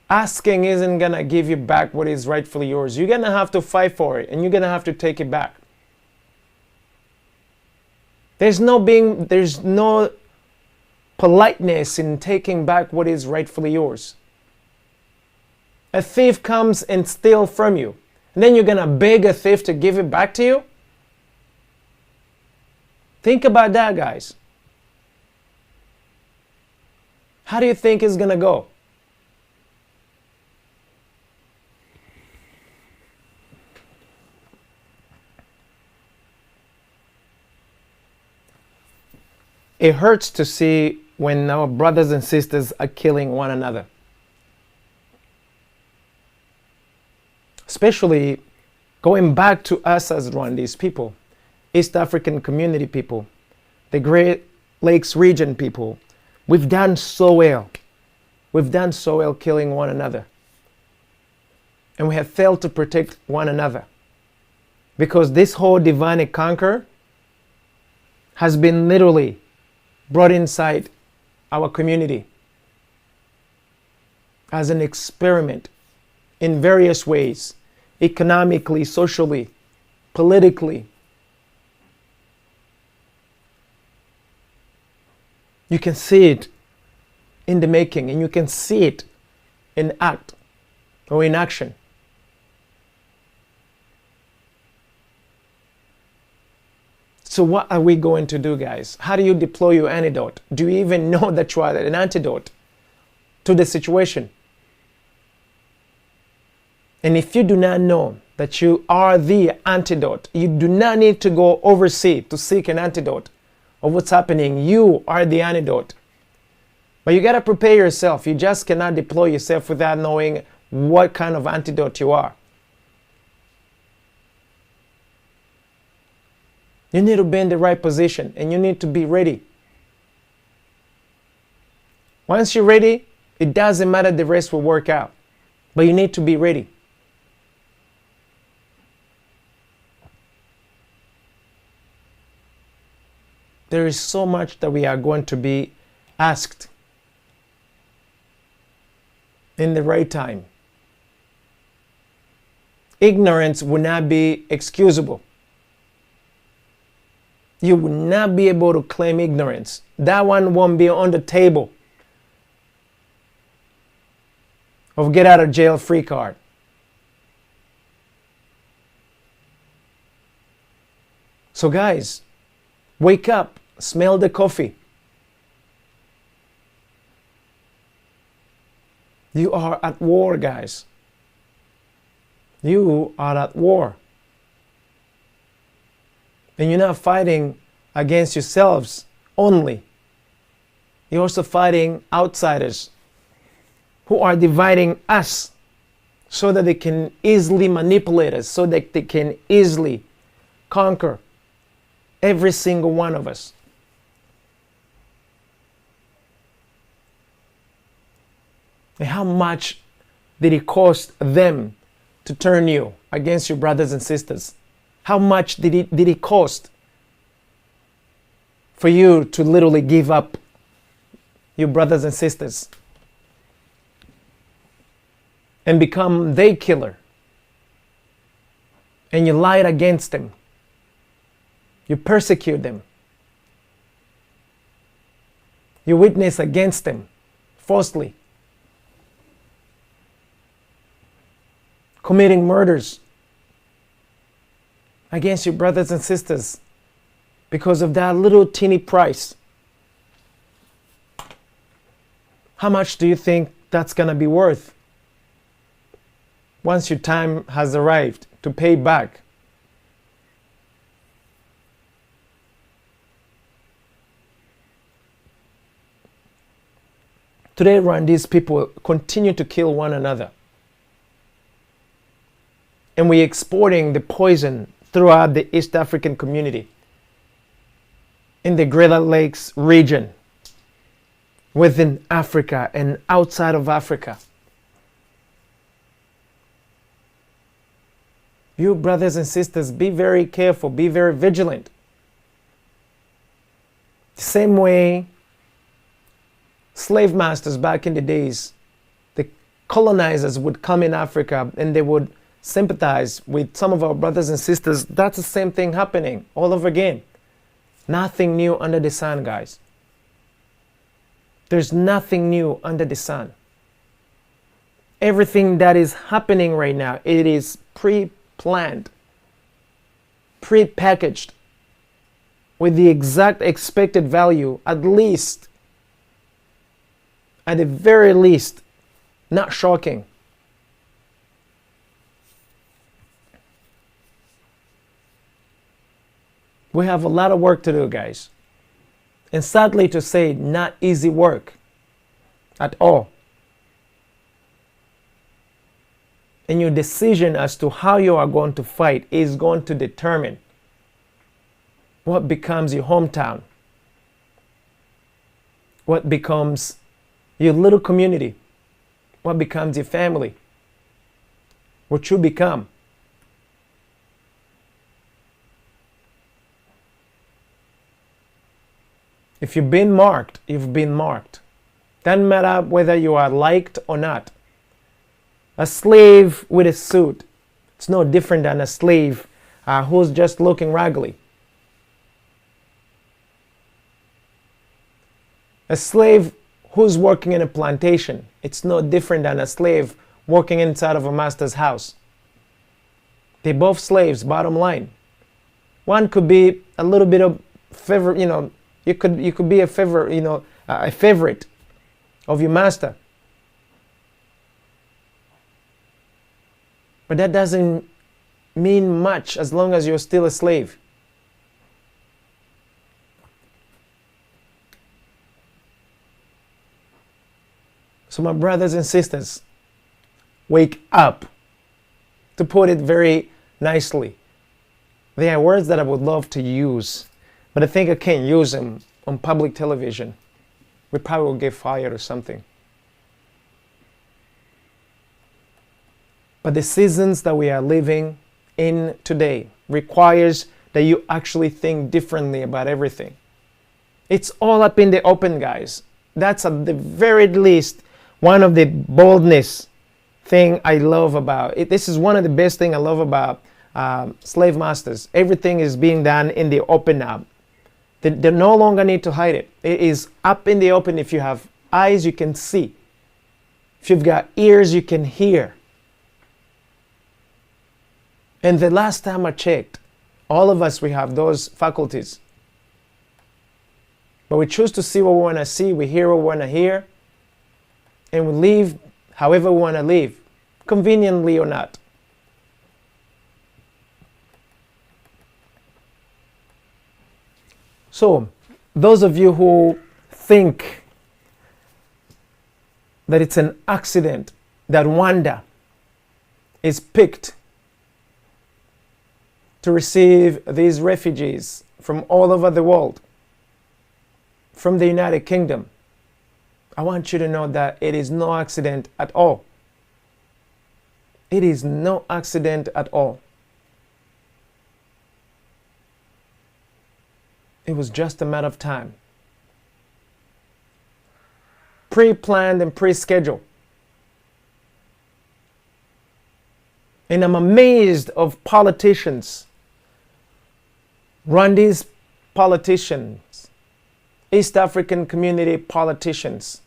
Asking isn't going to give you back what is rightfully yours. You're going to have to fight for it, and you're going to have to take it back. There's no politeness in taking back what is rightfully yours. A thief comes and steals from you, and then you're going to beg a thief to give it back to you? Think about that, guys. How do you think it's going to go? It hurts to see when our brothers and sisters are killing one another. Especially going back to us as Rwandese people, East African community people, the Great Lakes region people. We've done so well. We've done so well killing one another. And we have failed to protect one another. Because this whole divide and conquer has been literally brought inside our community as an experiment in various ways, economically, socially, politically. You can see it in the making, and you can see it in act or in action. So what are we going to do, guys? How do you deploy your antidote? Do you even know that you are an antidote to the situation? And if you do not know that you are the antidote, you do not need to go overseas to seek an antidote of what's happening. You are the antidote. But you got to prepare yourself. You just cannot deploy yourself without knowing what kind of antidote you are. You need to be in the right position, and you need to be ready. Once you're ready, it doesn't matter, the rest will work out. But you need to be ready. There is so much that we are going to be asked in the right time. Ignorance will not be excusable. You will not be able to claim ignorance. That one won't be on the table of get out of jail free card. So guys, wake up, smell the coffee. You are at war, guys. You are at war. And you're not fighting against yourselves only. You're also fighting outsiders who are dividing us so that they can easily manipulate us, so that they can easily conquer every single one of us. And how much did it cost them to turn you against your brothers and sisters? How much did it cost for you to literally give up your brothers and sisters and become their killer? And you lied against them. You persecute them. You witness against them falsely. Committing murders against your brothers and sisters because of that little teeny price. How much do you think that's going to be worth once your time has arrived to pay back? Today, Rwandese people continue to kill one another. And we're exporting the poison throughout the East African community, in the Greater Lakes region, within Africa and outside of Africa. You brothers and sisters, be very careful, be very vigilant. The same way slave masters back in the days, the colonizers would come in Africa and they would sympathize with some of our brothers and sisters. That's the same thing happening all over again. Nothing new under the sun, guys. There's nothing new under the sun. Everything that is happening right now, it is pre-planned, pre-packaged, with the exact expected value, at least, at the very least, not shocking. We have a lot of work to do, guys. And sadly to say, not easy work at all. And your decision as to how you are going to fight is going to determine what becomes your hometown, what becomes your little community, what becomes your family, what you become. If you've been marked, you've been marked. Doesn't matter whether you are liked or not. A slave with a suit, it's no different than a slave who's just looking raggedy. A slave who's working in a plantation, it's no different than a slave working inside of a master's house. They're both slaves, bottom line. One could be a little bit of favor, you could be a favorite of your master. But that doesn't mean much as long as you're still a slave. So my brothers and sisters, wake up. To put it very nicely, there are words that I would love to use, but I think I can't use them on public television. We probably will get fired or something. But the seasons that we are living in today requires that you actually think differently about everything. It's all up in the open, guys. That's at the very least one of the boldness thing I love about it. This is one of the best things I love about slave masters. Everything is being done in the open now. They no longer need to hide it. It is up in the open. If you have eyes, you can see. If you've got ears, you can hear. And the last time I checked, all of us, we have those faculties. But we choose to see what we want to see, we hear what we want to hear, and we live however we want to live, conveniently or not. So, those of you who think that it's an accident that Rwanda is picked to receive these refugees from all over the world, from the United Kingdom, I want you to know that it is no accident at all. It is no accident at all. It was just a matter of time. Pre-planned and pre-scheduled. And I'm amazed of politicians, Rwandese politicians, East African community politicians,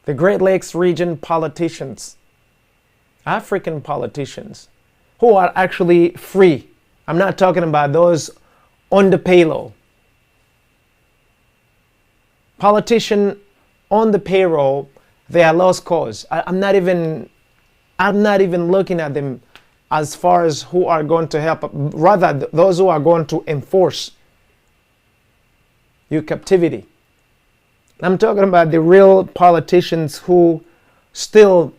the Great Lakes region politicians, African politicians who are actually free. I'm not talking about those on the payroll. Politician on the payroll, they are lost cause. I'm not even looking at them as far as who are going to help. Rather, those who are going to enforce your captivity. I'm talking about the real politicians who still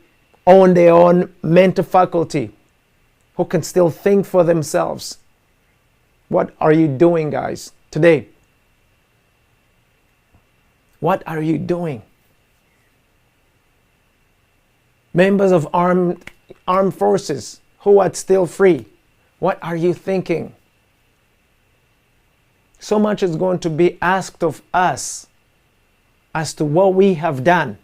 own their own mental faculty, who can still think for themselves. What are you doing, guys, today? What are you doing? Members of armed forces who are still free, what are you thinking? So much is going to be asked of us as to what we have done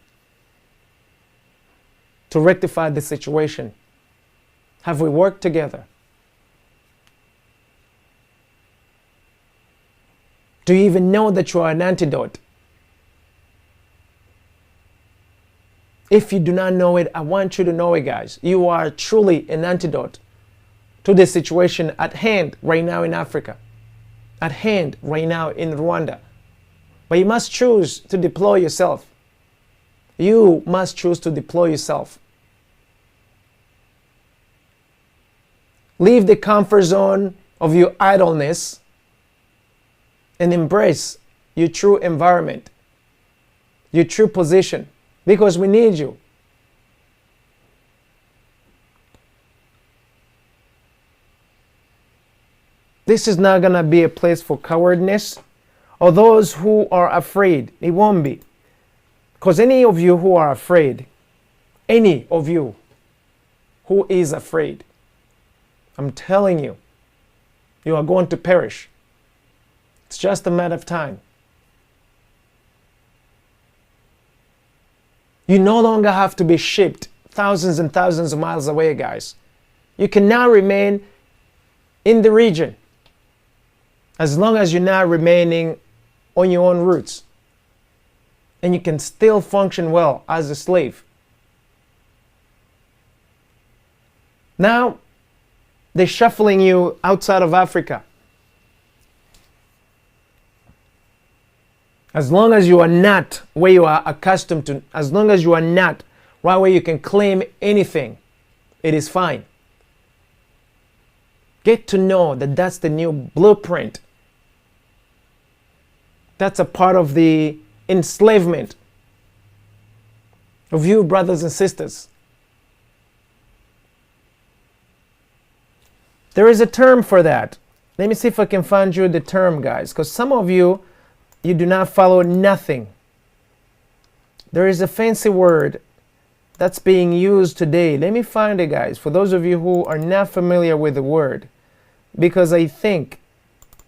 to rectify the situation. Have we worked together? Do you even know that you are an antidote? If you do not know it, I want you to know it, guys. You are truly an antidote to the situation at hand right now in Africa, at hand right now in Rwanda. But you must choose to deploy yourself. You must choose to deploy yourself. Leave the comfort zone of your idleness and embrace your true environment, your true position, because we need you. This is not going to be a place for cowardness or those who are afraid. It won't be. Because any of you who are afraid, any of you who is afraid, I'm telling you, you are going to perish. It's just a matter of time. You no longer have to be shipped thousands and thousands of miles away, guys. You can now remain in the region as long as you're not remaining on your own roots. And you can still function well as a slave. Now, they're shuffling you outside of Africa. As long as you are not where you are accustomed to, as long as you are not right where you can claim anything, it is fine. Get to know that that's the new blueprint. That's a part of the enslavement of you, brothers and sisters. There is a term for that. Let me see if I can find you the term, guys, because some of you, you do not follow nothing. There is a fancy word that's being used today. Let me find it, guys, for those of you who are not familiar with the word. Because I think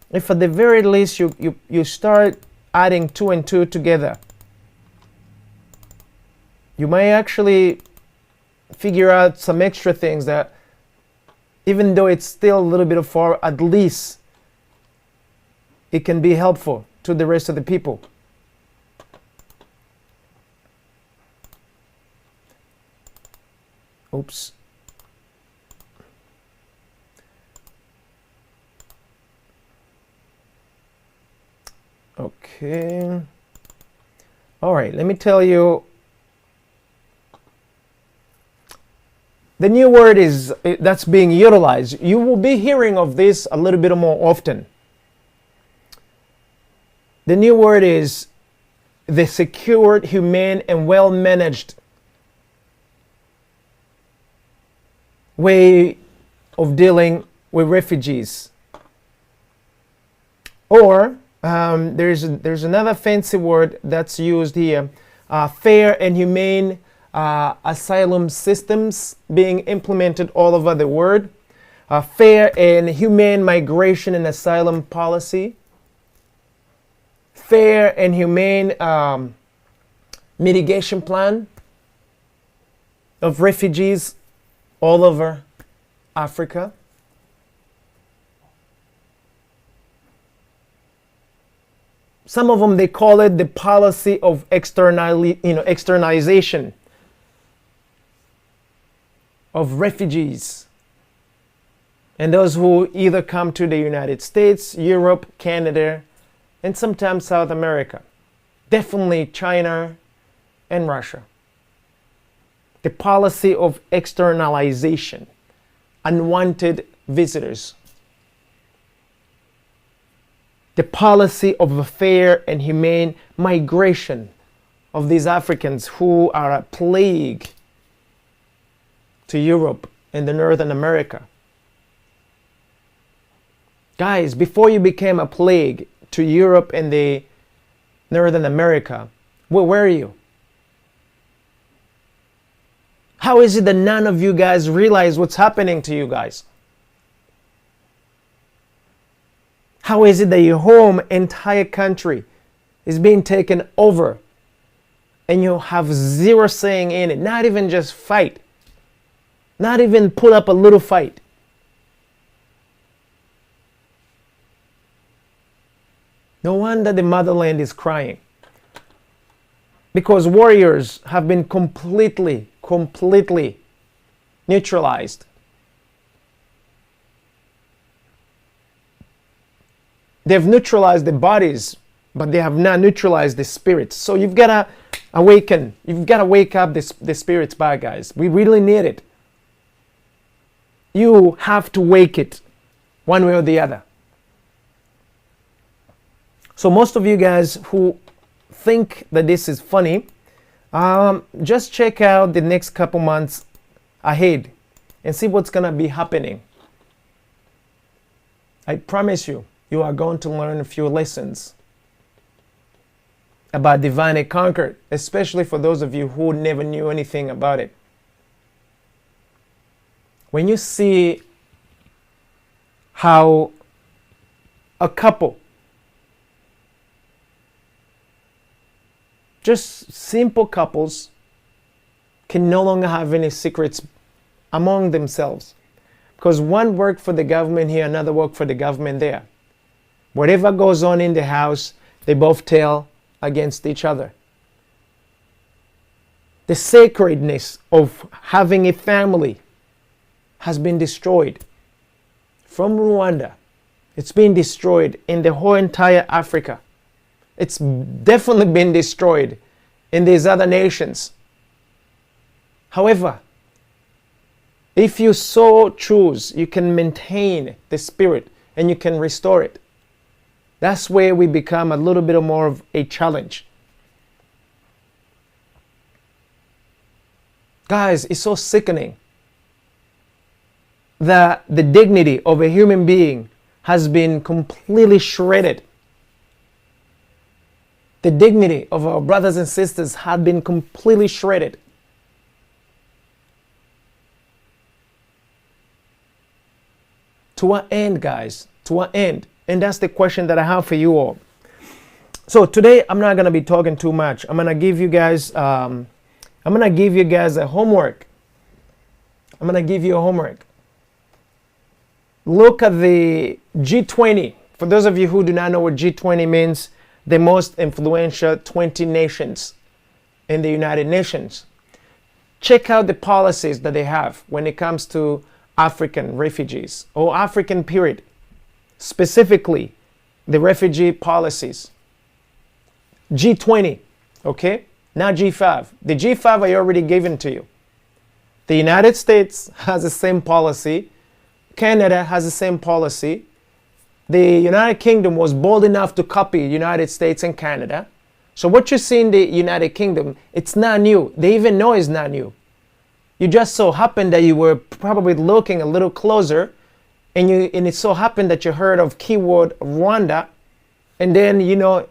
if at the very least you start adding 2 and 2 together, you may actually figure out some extra things that, even though it's still a little bit far, at least it can be helpful to the rest of the people. Oops. Okay. All right, let me tell you. The new word is that's being utilized. You will be hearing of this a little bit more often. The new word is the secured, humane, and well-managed way of dealing with refugees. Or there's another fancy word that's used here, fair and humane asylum systems being implemented all over the world, fair and humane migration and asylum policy, fair and humane mitigation plan of refugees all over Africa. Some of them, they call it the policy of externalization of refugees and those who either come to the United States, Europe, Canada, and sometimes South America. Definitely China and Russia. The policy of externalization, unwanted visitors. The policy of a fair and humane migration of these Africans who are a plague to Europe and the Northern America. Guys, before you became a plague to Europe and the Northern America, where were you? How is it that none of you guys realize what's happening to you guys? How is it that your home entire country is being taken over and you have zero saying in it? Not even just fight. Not even put up a little fight. No wonder the motherland is crying. Because warriors have been completely neutralized. They've neutralized the bodies, but they have not neutralized the spirits. So you've got to awaken. You've got to wake up the spirits back, guys. We really need it. You have to wake it one way or the other. So most of you guys who think that this is funny, just check out the next couple months ahead and see what's going to be happening. I promise you, you are going to learn a few lessons about Divine and Conquered, especially for those of you who never knew anything about it. When you see how a couple, just simple couples, can no longer have any secrets among themselves. Because one worked for the government here, another worked for the government there. Whatever goes on in the house, they both tell against each other. The sacredness of having a family has been destroyed. From Rwanda, it's been destroyed in the whole entire Africa. It's definitely been destroyed in these other nations. However, if you so choose, you can maintain the spirit and you can restore it. That's where we become a little bit more of a challenge. Guys, it's so sickening that the dignity of a human being has been completely shredded. The dignity of our brothers and sisters had been completely shredded. To what end, guys? To what end? And that's the question that I have for you all. So today I'm not going to be talking too much. I'm going to give you guys a homework. I'm going to give you a homework. Look at the G20. For those of you who do not know what G20 means, the most influential 20 nations in the United Nations. Check out the policies that they have when it comes to African refugees or African period. Specifically, the refugee policies. G20, okay? Not G5. The G5 I already given to you. The United States has the same policy. Canada has the same policy. The United Kingdom was bold enough to copy United States and Canada. So what you see in the United Kingdom, it's not new. They even know it's not new. You just so happened that you were probably looking a little closer and it so happened that you heard of keyword Rwanda and then, you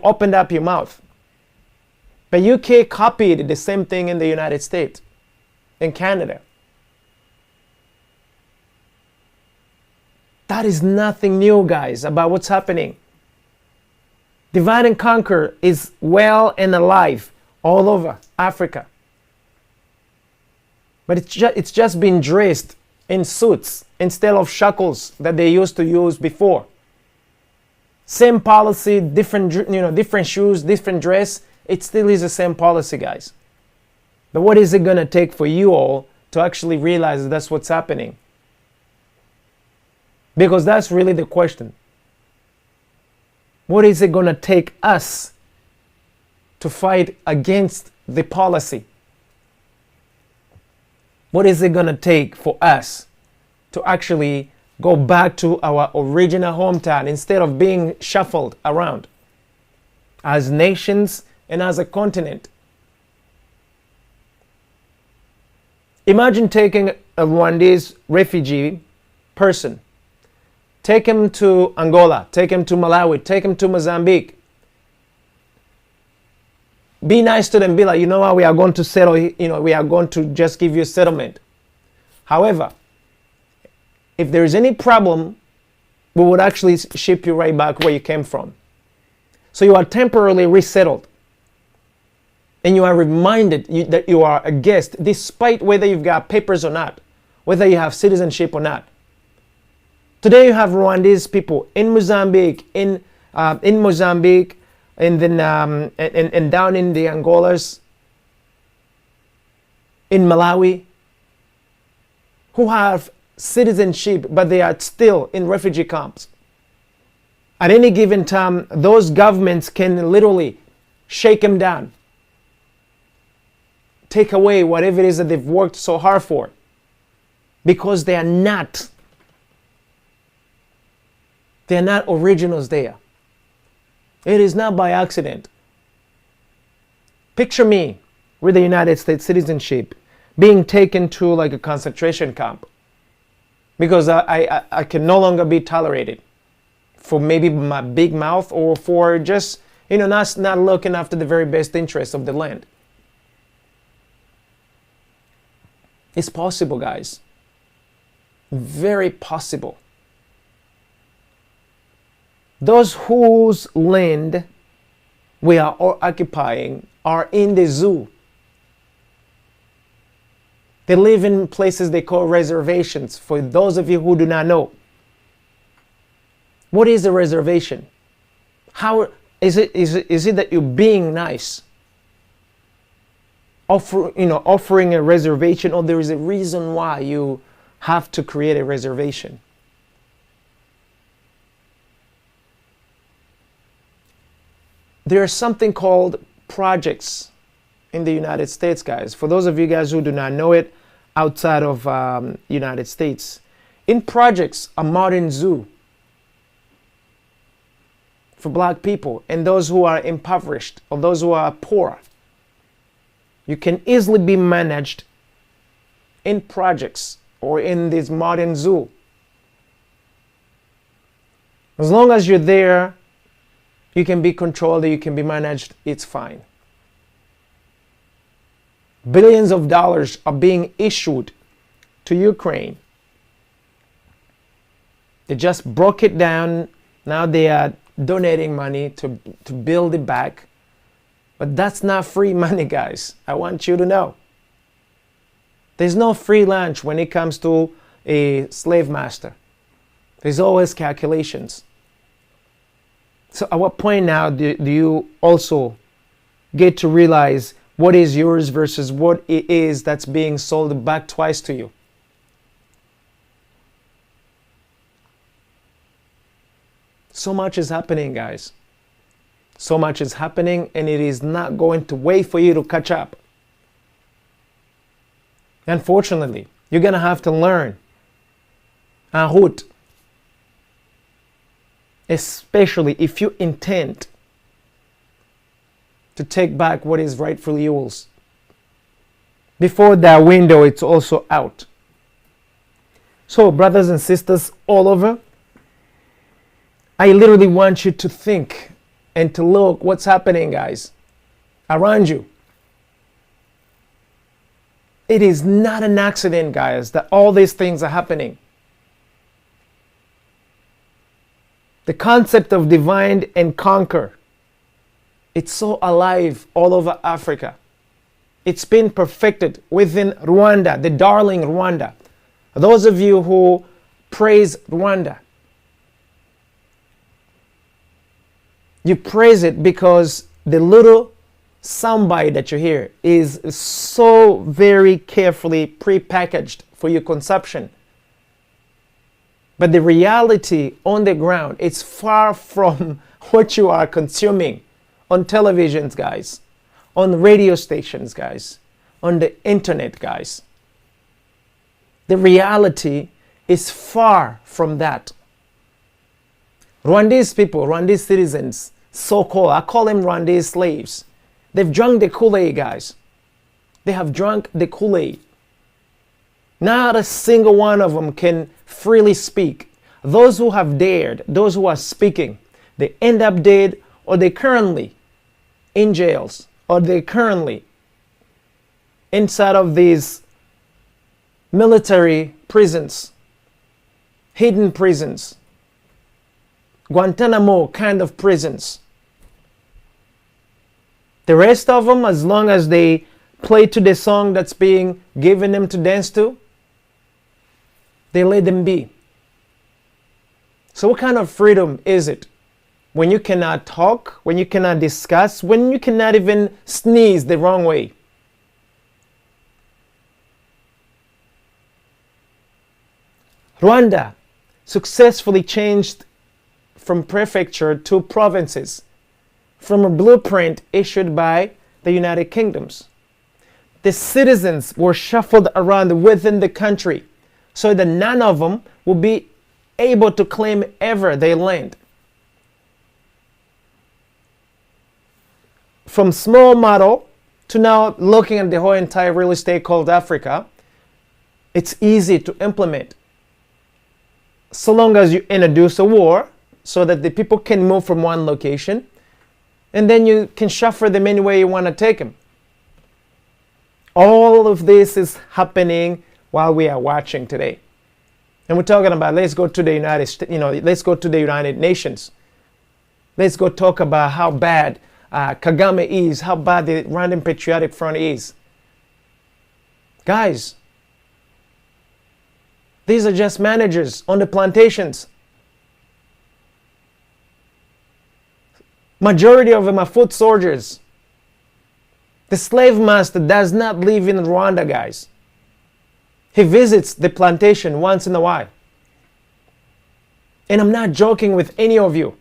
opened up your mouth. But UK copied the same thing in the United States, in Canada. That is nothing new, guys, about what's happening. Divide and conquer is well and alive all over Africa. But it's just been dressed in suits instead of shackles that they used to use before. Same policy, different shoes, different dress. It still is the same policy, guys. But what is it going to take for you all to actually realize that that's what's happening? Because that's really the question. What is it going to take us to fight against the policy? What is it going to take for us to actually go back to our original hometown instead of being shuffled around as nations and as a continent? Imagine taking a Rwandese refugee person, take him to Angola, take him to Malawi, take him to Mozambique. Be nice to them, be like, you know what, we are going to settle, we are going to just give you a settlement. However, if there is any problem, we would actually ship you right back where you came from. So you are temporarily resettled. And you are reminded that you are a guest, despite whether you've got papers or not, whether you have citizenship or not. Today you have Rwandese people in Mozambique, and then and down in the Angolas, in Malawi, who have citizenship, but they are still in refugee camps. At any given time, those governments can literally shake them down, take away whatever it is that they've worked so hard for, because they are not originals there. It is not by accident. Picture me with the United States citizenship being taken to like a concentration camp because I can no longer be tolerated for maybe my big mouth or for just, not looking after the very best interests of the land. It's possible, guys. Very possible. Those whose land we are occupying are in the zoo. They live in places they call reservations. For those of you who do not know, what is a reservation? How is it that you're being nice, offering a reservation, or there is a reason why you have to create a reservation? There's something called projects in the United States, guys. For those of you guys who do not know it outside of United States, in projects, a modern zoo for black people and those who are impoverished or those who are poor, you can easily be managed in projects or in this modern zoo. As long as you're there, you can be controlled, you can be managed, it's fine. Billions of dollars are being issued to Ukraine. They just broke it down. Now they are donating money to build it back. But that's not free money, guys. I want you to know. There's no free lunch when it comes to a slave master. There's always calculations. So at what point now do you also get to realize what is yours versus what it is that's being sold back twice to you? So much is happening, guys. So much is happening, and it is not going to wait for you to catch up. Unfortunately, you're going to have to learn en route. Especially if you intend to take back what is rightfully yours. Before that window, it's also out. So, brothers and sisters all over, I literally want you to think and to look what's happening, guys. around you. It is not an accident, guys, that all these things are happening. The concept of divide and conquer, it's so alive all over Africa. It's been perfected within Rwanda, the darling Rwanda. Those of you who praise Rwanda, you praise it because the little soundbite that you hear is so very carefully prepackaged for your consumption. But the reality on the ground is far from what you are consuming on televisions, guys, on radio stations, guys, on the internet, guys. The reality is far from that. Rwandese people, Rwandese citizens, so-called, I call them Rwandese slaves. They've drunk the Kool-Aid, guys. They have drunk the Kool-Aid. Not a single one of them can freely speak. Those who have dared, those who are speaking, they end up dead, or they currently in jails, or they currently inside of these military prisons, hidden prisons, Guantanamo kind of prisons. The rest of them, as long as they play to the song that's being given them to dance to, they let them be. So what kind of freedom is it when you cannot talk, when you cannot discuss, when you cannot even sneeze the wrong way? Rwanda successfully changed from prefecture to provinces from a blueprint issued by the United Kingdoms. The citizens were shuffled around within the country so that none of them will be able to claim ever their land. From small model to now looking at the whole entire real estate called Africa, it's easy to implement. So long as you introduce a war so that the people can move from one location, and then you can shuffle them any way you want to take them. All of this is happening while we are watching today. And we're talking about, let's go to the United States, let's go to the United Nations. Let's go talk about how bad Kagame is, how bad the Rwandan Patriotic Front is. Guys, these are just managers on the plantations. Majority of them are foot soldiers. The slave master does not live in Rwanda, guys. He visits the plantation once in a while. And I'm not joking with any of you.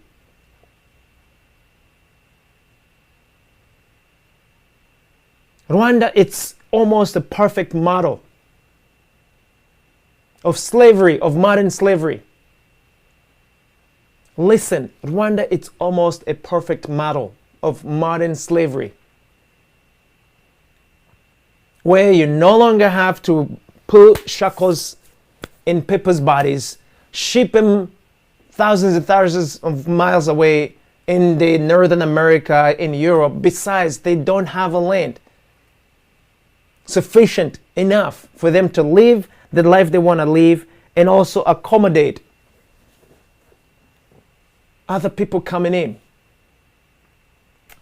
Rwanda, it's almost a perfect model of slavery, of modern slavery. Listen, Rwanda, it's almost a perfect model of modern slavery, where you no longer have to put shackles in people's bodies, ship them thousands and thousands of miles away in the Northern America, in Europe. Besides, they don't have a land sufficient enough for them to live the life they want to live and also accommodate other people coming in.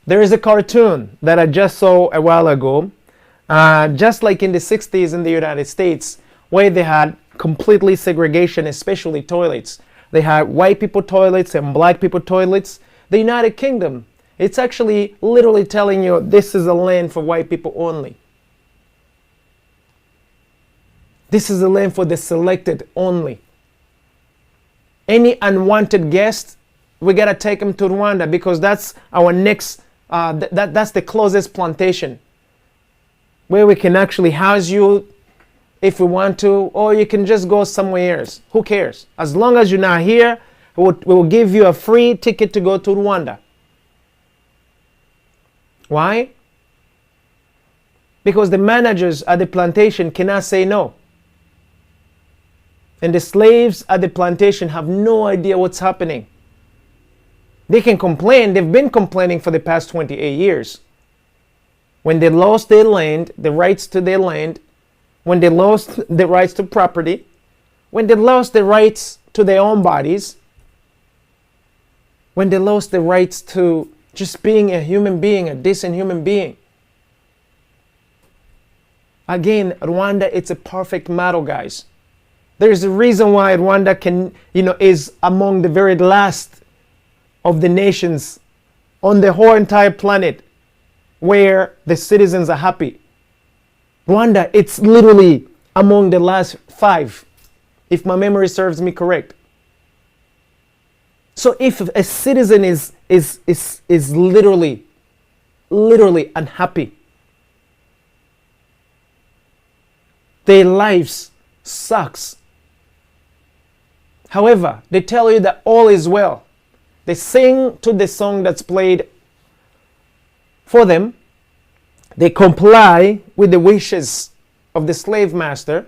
There is a cartoon that I just saw a while ago, just like in the 60s in the United States, where they had completely segregation, especially toilets. They had white people toilets and black people toilets. The United Kingdom, it's actually literally telling you this is a land for white people only. This is a land for the selected only. Any unwanted guest, we gotta take them to Rwanda because that's our next, that's the closest plantation where we can actually house you if we want to, or you can just go somewhere else. Who cares? As long as you're not here, we will give you a free ticket to go to Rwanda. Why? Because the managers at the plantation cannot say no. And the slaves at the plantation have no idea what's happening. They can complain. They've been complaining for the past 28 years. when they lost their land, the rights to their land, when they lost the rights to property, when they lost the rights to their own bodies, when they lost the rights to just being a human being, a decent human being. Again, Rwanda, it's a perfect model, guys. There's a reason why Rwanda is among the very last of the nations on the whole entire planet where the citizens are happy. Rwanda, it's literally among the last 5, if my memory serves me correct. So if a citizen is literally unhappy, their lives sucks. However, they tell you that all is well. They sing to the song that's played for them. They comply with the wishes of the slave master,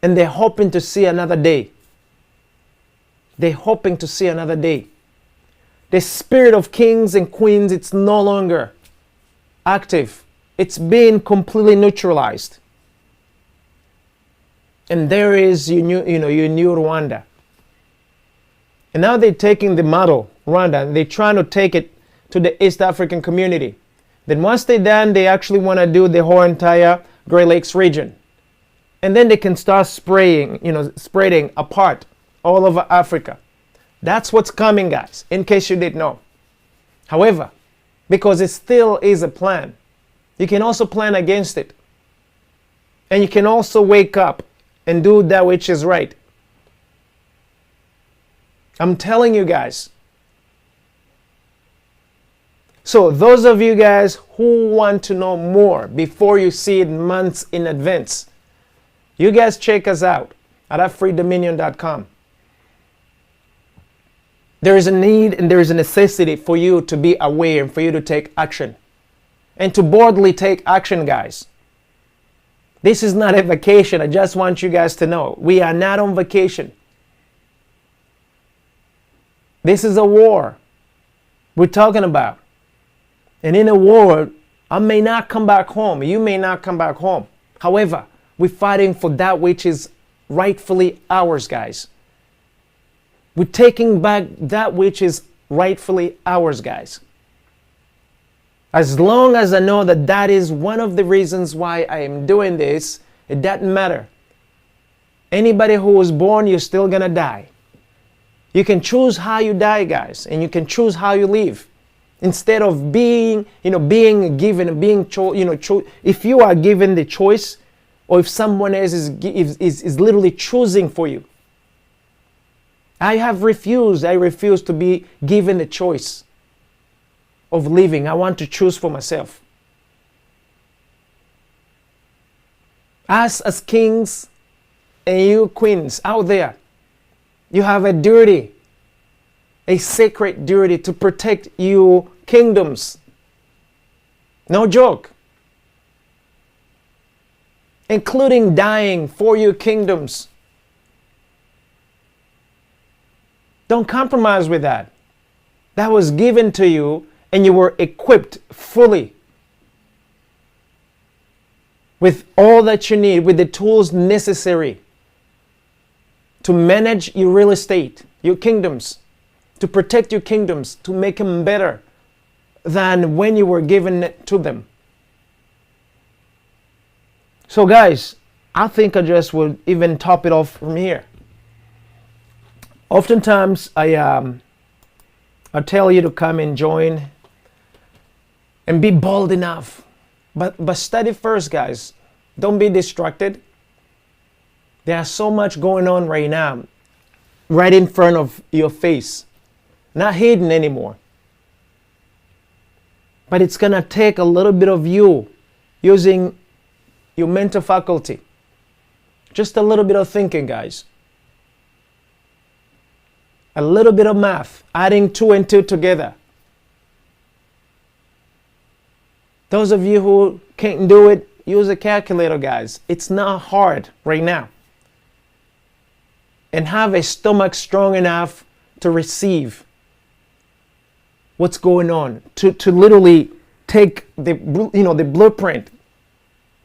and they're hoping to see another day. They're hoping to see another day. The spirit of kings and queens, it's no longer active. It's been completely neutralized. And there is your new Rwanda. And now they're taking the model, Rwanda, and they're trying to take it to the East African community. Then once they're done, they actually want to do the whole entire Great Lakes region. And then they can start spreading apart all over Africa. That's what's coming, guys, in case you didn't know. However, because it still is a plan, you can also plan against it. And you can also wake up and do that which is right. I'm telling you guys. So those of you guys who want to know more before you see it months in advance, you guys check us out at freedominion.com. There is a need and there is a necessity for you to be aware and for you to take action. And to boldly take action, guys. This is not a vacation. I just want you guys to know. We are not on vacation. This is a war we're talking about. And in a war, I may not come back home. You may not come back home. However, we're fighting for that which is rightfully ours, guys. We're taking back that which is rightfully ours, guys. As long as I know that that is one of the reasons why I am doing this, it doesn't matter. Anybody who was born, you're still gonna die. You can choose how you die, guys, and you can choose how you live. Instead of being given, if you are given the choice, or if someone else is literally choosing for you. I refuse to be given the choice of living. I want to choose for myself. Us as kings and you queens out there, you have a duty, a sacred duty to protect your kingdoms. No joke. Including dying for your kingdoms. Don't compromise with that. That was given to you and you were equipped fully with all that you need, with the tools necessary to manage your real estate, your kingdoms, to protect your kingdoms, to make them better than when you were given it to them. So guys, I think I just will even top it off from here. Oftentimes I tell you to come and join and be bold enough. But study first, guys. Don't be distracted. There's so much going on right now, right in front of your face. Not hidden anymore. But it's going to take a little bit of you using your mental faculty. Just a little bit of thinking, guys. A little bit of math, adding 2 and 2 together. Those of you who can't do it, use a calculator, guys. It's not hard right now. And have a stomach strong enough to receive what's going on. To literally take the blueprint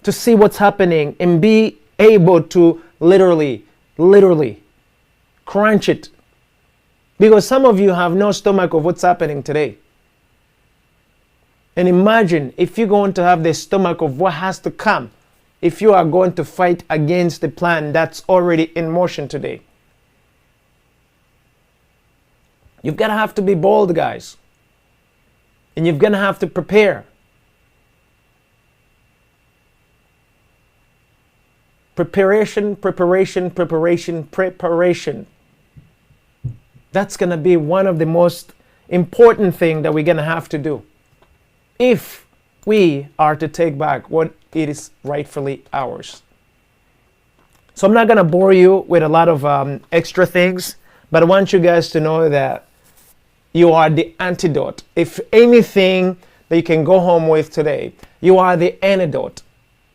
to see what's happening and be able to literally crunch it. Because some of you have no stomach of what's happening today. And imagine if you're going to have the stomach of what has to come, if you are going to fight against the plan that's already in motion today. You've got to have to be bold, guys. And you're going to have to prepare. Preparation. That's going to be one of the most important things that we're going to have to do if we are to take back what it is rightfully ours. So I'm not going to bore you with a lot of extra things, but I want you guys to know that you are the antidote. If anything that you can go home with today, you are the antidote.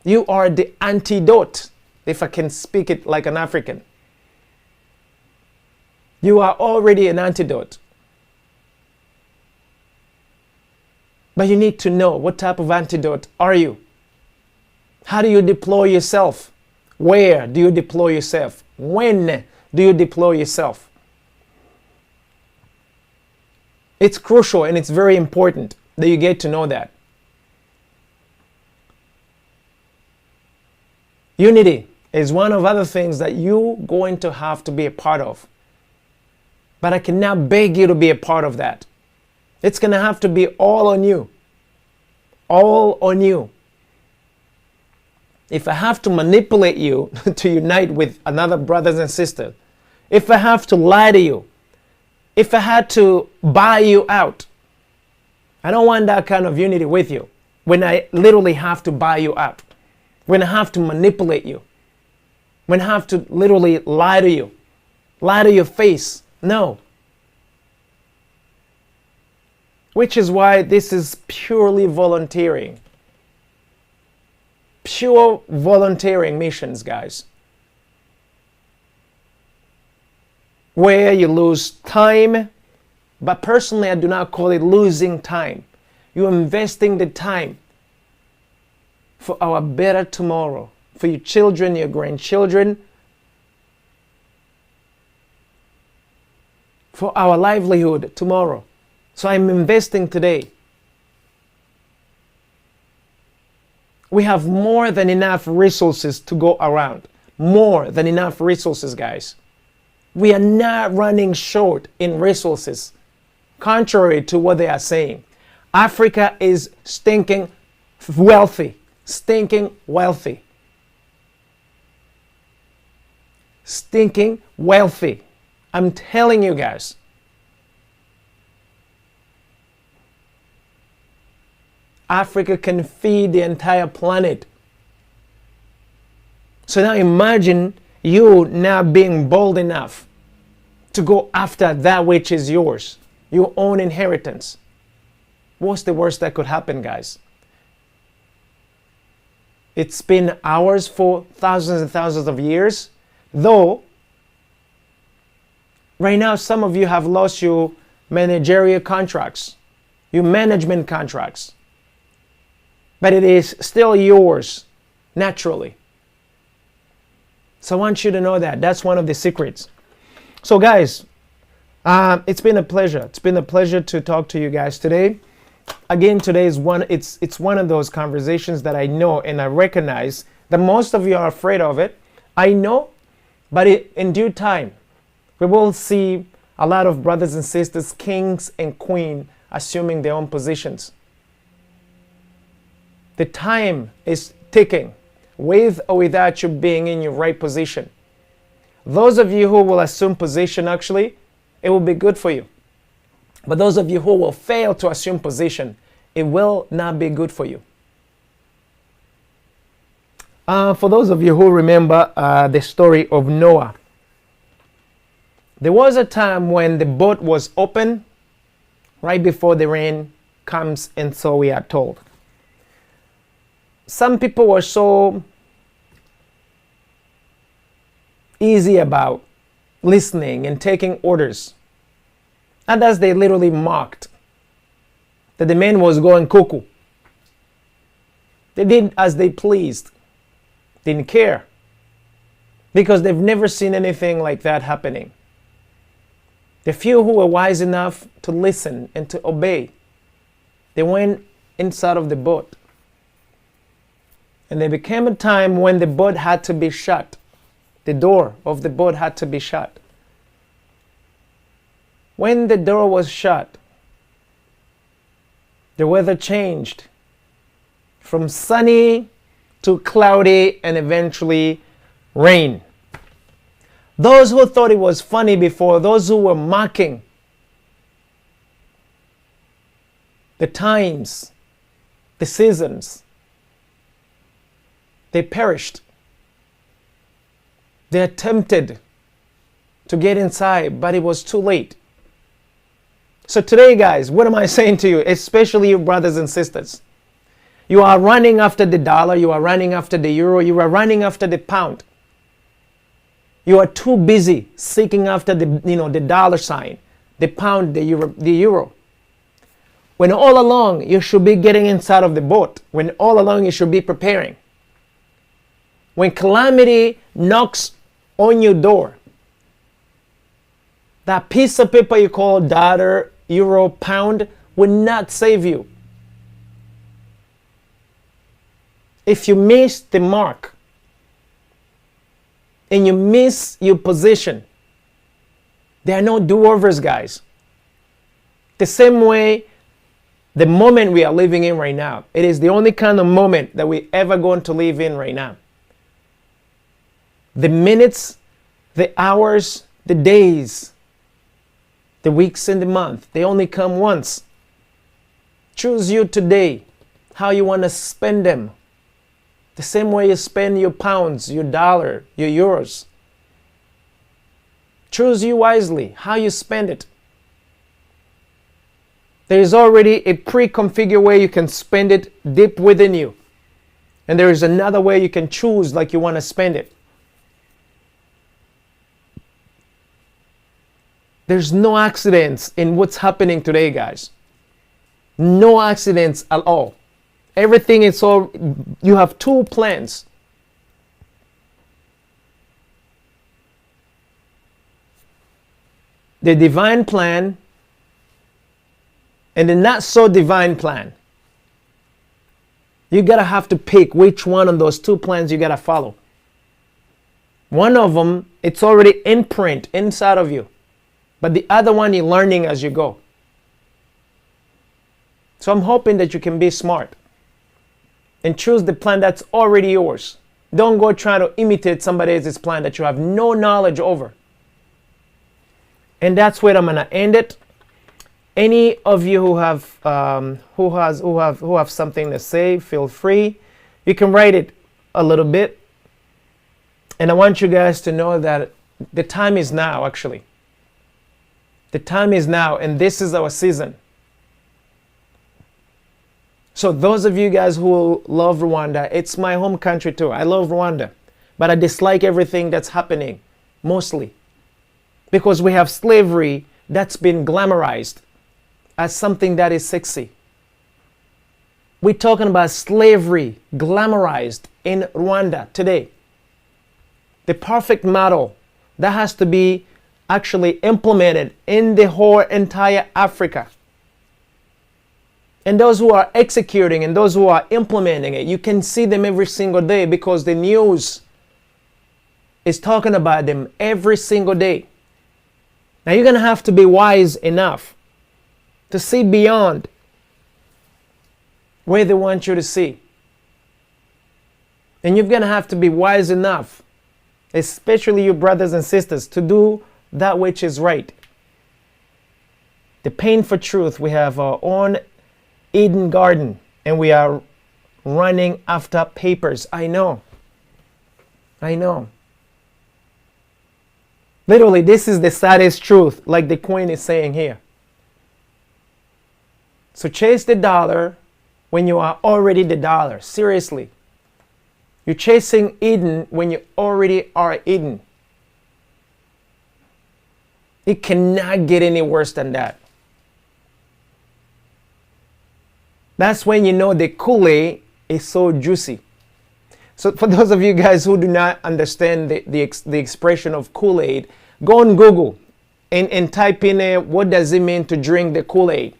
You are the antidote, if I can speak it like an African. You are already an antidote. But you need to know what type of antidote are you? How do you deploy yourself? Where do you deploy yourself? When do you deploy yourself? It's crucial and it's very important that you get to know that. Unity is one of other things that you're going to have to be a part of. But I can now beg you to be a part of that. It's going to have to be all on you. All on you. If I have to manipulate you to unite with another brothers and sisters, if I have to lie to you, if I had to buy you out, I don't want that kind of unity with you. When I literally have to buy you out, when I have to manipulate you, when I have to literally lie to you, lie to your face. No. Which is why this is purely volunteering. Pure volunteering missions, guys. Where you lose time, but personally I do not call it losing time. You're investing the time for our better tomorrow, for your children, your grandchildren, for our livelihood tomorrow. So I'm investing today. We have more than enough resources to go around. More than enough resources, guys. We are not running short in resources, contrary to what they are saying. Africa is stinking wealthy. Stinking wealthy. Stinking wealthy. I'm telling you guys. Africa can feed the entire planet. So now imagine you now being bold enough to go after that which is yours, your own inheritance. What's the worst that could happen, guys? It's been ours for thousands and thousands of years, though right now some of you have lost your managerial contracts, your management contracts. But it is still yours, naturally. So I want you to know that. That's one of the secrets. So guys, it's been a pleasure. It's been a pleasure to talk to you guys today. Again, today is it's one of those conversations that I know and I recognize that most of you are afraid of it. I know, but in due time, we will see a lot of brothers and sisters, kings and queens, assuming their own positions. The time is ticking, with or without you being in your right position. Those of you who will assume position, actually, it will be good for you. But those of you who will fail to assume position, it will not be good for you. For those of you who remember the story of Noah, there was a time when the boat was open right before the rain comes, and so we are told. Some people were so easy about listening and taking orders. Others, they literally mocked that the man was going cuckoo. They did as they pleased. Didn't care. Because they've never seen anything like that happening. The few who were wise enough to listen and to obey, they went inside of the boat. And there became a time when the boat had to be shut. The door of the boat had to be shut. When the door was shut, the weather changed from sunny to cloudy and eventually rain. Those who thought it was funny before, those who were mocking the times, the seasons, they perished. They attempted to get inside, but it was too late. So today, guys, what am I saying to you, especially you brothers and sisters? You are running after the dollar, you are running after the euro, you are running after the pound. You are too busy seeking after the dollar sign, the pound, the euro. When all along you should be getting inside of the boat. When all along you should be preparing. When calamity knocks on your door, that piece of paper you call dollar, euro, pound will not save you. If you miss the mark and you miss your position, there are no do-overs, guys. The same way, the moment we are living in right now, it is the only kind of moment that we're ever going to live in right now. The minutes, the hours, the days, the weeks and the month, they only come once. Choose you today, how you want to spend them. The same way you spend your pounds, your dollar, your euros. Choose you wisely, how you spend it. There is already a pre-configured way you can spend it deep within you. And there is another way you can choose like you want to spend it. There's no accidents in what's happening today, guys. No accidents at all. Everything is all, you have two plans. The divine plan and the not so divine plan. You gotta have to pick which one of those two plans you gotta follow. One of them, it's already imprint inside of you. But the other one you're learning as you go. So I'm hoping that you can be smart and choose the plan that's already yours. Don't go trying to imitate somebody else's plan that you have no knowledge over. And that's where I'm gonna end it. Any of you who have something to say, feel free. You can write it a little bit. And I want you guys to know that the time is now, actually. The time is now, and this is our season. So those of you guys who love Rwanda, it's my home country too. I love Rwanda, but I dislike everything that's happening, mostly. Because we have slavery that's been glamorized as something that is sexy. We're talking about slavery glamorized in Rwanda today. The perfect model that has to be actually implemented in the whole entire Africa. And those who are executing and those who are implementing it, you can see them every single day because the news is talking about them every single day. Now you're going to have to be wise enough to see beyond where they want you to see. And you're going to have to be wise enough, especially you brothers and sisters, to do that which is right. The pain for truth, we have our own Eden garden and we are running after papers. I know. Literally, this is the saddest truth, like the Queen is saying here. So chase the dollar when you are already the dollar. Seriously. You're chasing Eden when you already are Eden. It cannot get any worse than that. That's when you know the Kool-Aid is so juicy. So for those of you guys who do not understand the expression of Kool-Aid, go on Google and type in what does it mean to drink the Kool-Aid.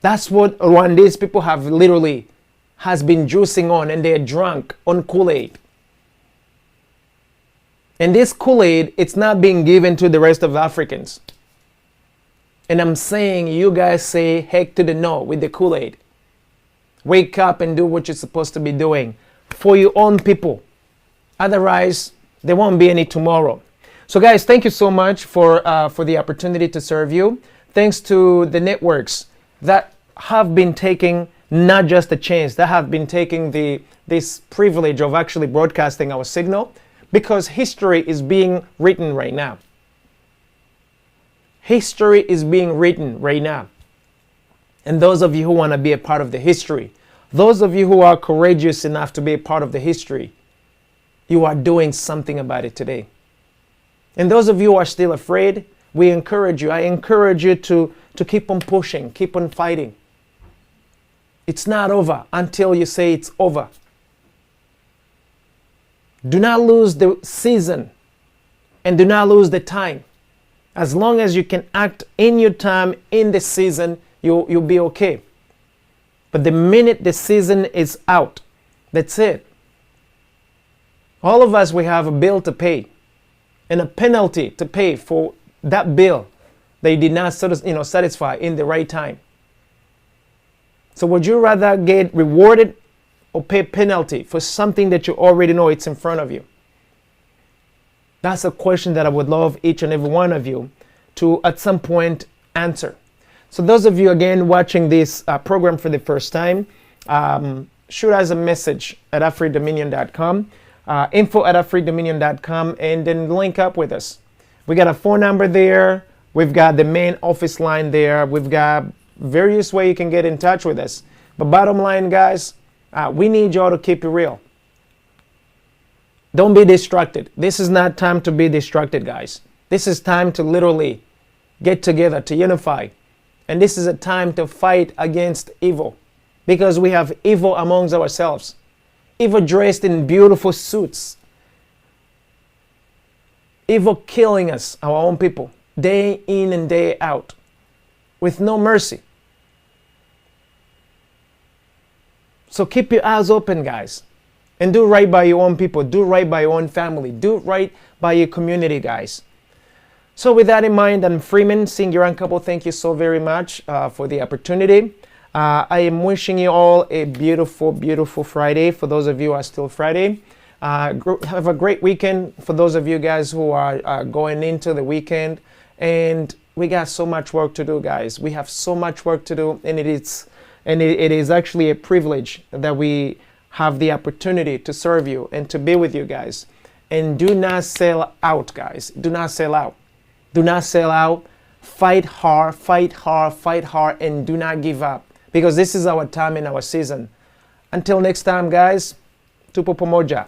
That's what Rwandese people have literally has been juicing on, and they're drunk on Kool-Aid. And this Kool-Aid, it's not being given to the rest of the Africans. And I'm saying you guys say heck to the no with the Kool-Aid. Wake up and do what you're supposed to be doing for your own people. Otherwise, there won't be any tomorrow. So guys, thank you so much for the opportunity to serve you. Thanks to the networks that have been taking not just a chance, that have been taking this privilege of actually broadcasting our signal, because history is being written right now. History is being written right now. And those of you who want to be a part of the history, those of you who are courageous enough to be a part of the history, you are doing something about it today. And those of you who are still afraid, we encourage you. I encourage you to keep on pushing, keep on fighting. It's not over until you say it's over. Do not lose the season and do not lose the time. As long as you can act in your time, in the season, you'll be okay. But the minute the season is out, that's it. All of us, we have a bill to pay and a penalty to pay for that bill that you did not satisfy in the right time. So would you rather get rewarded or pay penalty for something that you already know it's in front of you? That's a question that I would love each and every one of you to at some point answer. So those of you again watching this program for the first time, shoot us a message at AfriDominion.com, info@AfriDominion.com, and then link up with us. We got a phone number there. We've got the main office line there. We've got various ways you can get in touch with us. But bottom line, guys, we need y'all to keep it real. Don't be distracted. This is not time to be distracted, guys. This is time to literally get together, to unify. And this is a time to fight against evil, because we have evil amongst ourselves. Evil dressed in beautiful suits. Evil killing us, our own people, day in and day out, with no mercy. So keep your eyes open, guys, and do right by your own people. Do right by your own family. Do right by your community, guys. So with that in mind, I'm Freeman, Singirankabo. Thank you so very much for the opportunity. I am wishing you all a beautiful, beautiful Friday. For those of you who are still Friday, have a great weekend. For those of you guys who are going into the weekend, and we got so much work to do, guys. We have so much work to do, and it is actually a privilege that we have the opportunity to serve you and to be with you guys. And do not sell out, guys. Do not sell out. Do not sell out. Fight hard, fight hard, fight hard, and do not give up, because this is our time and our season. Until next time, guys, tupo pamoja.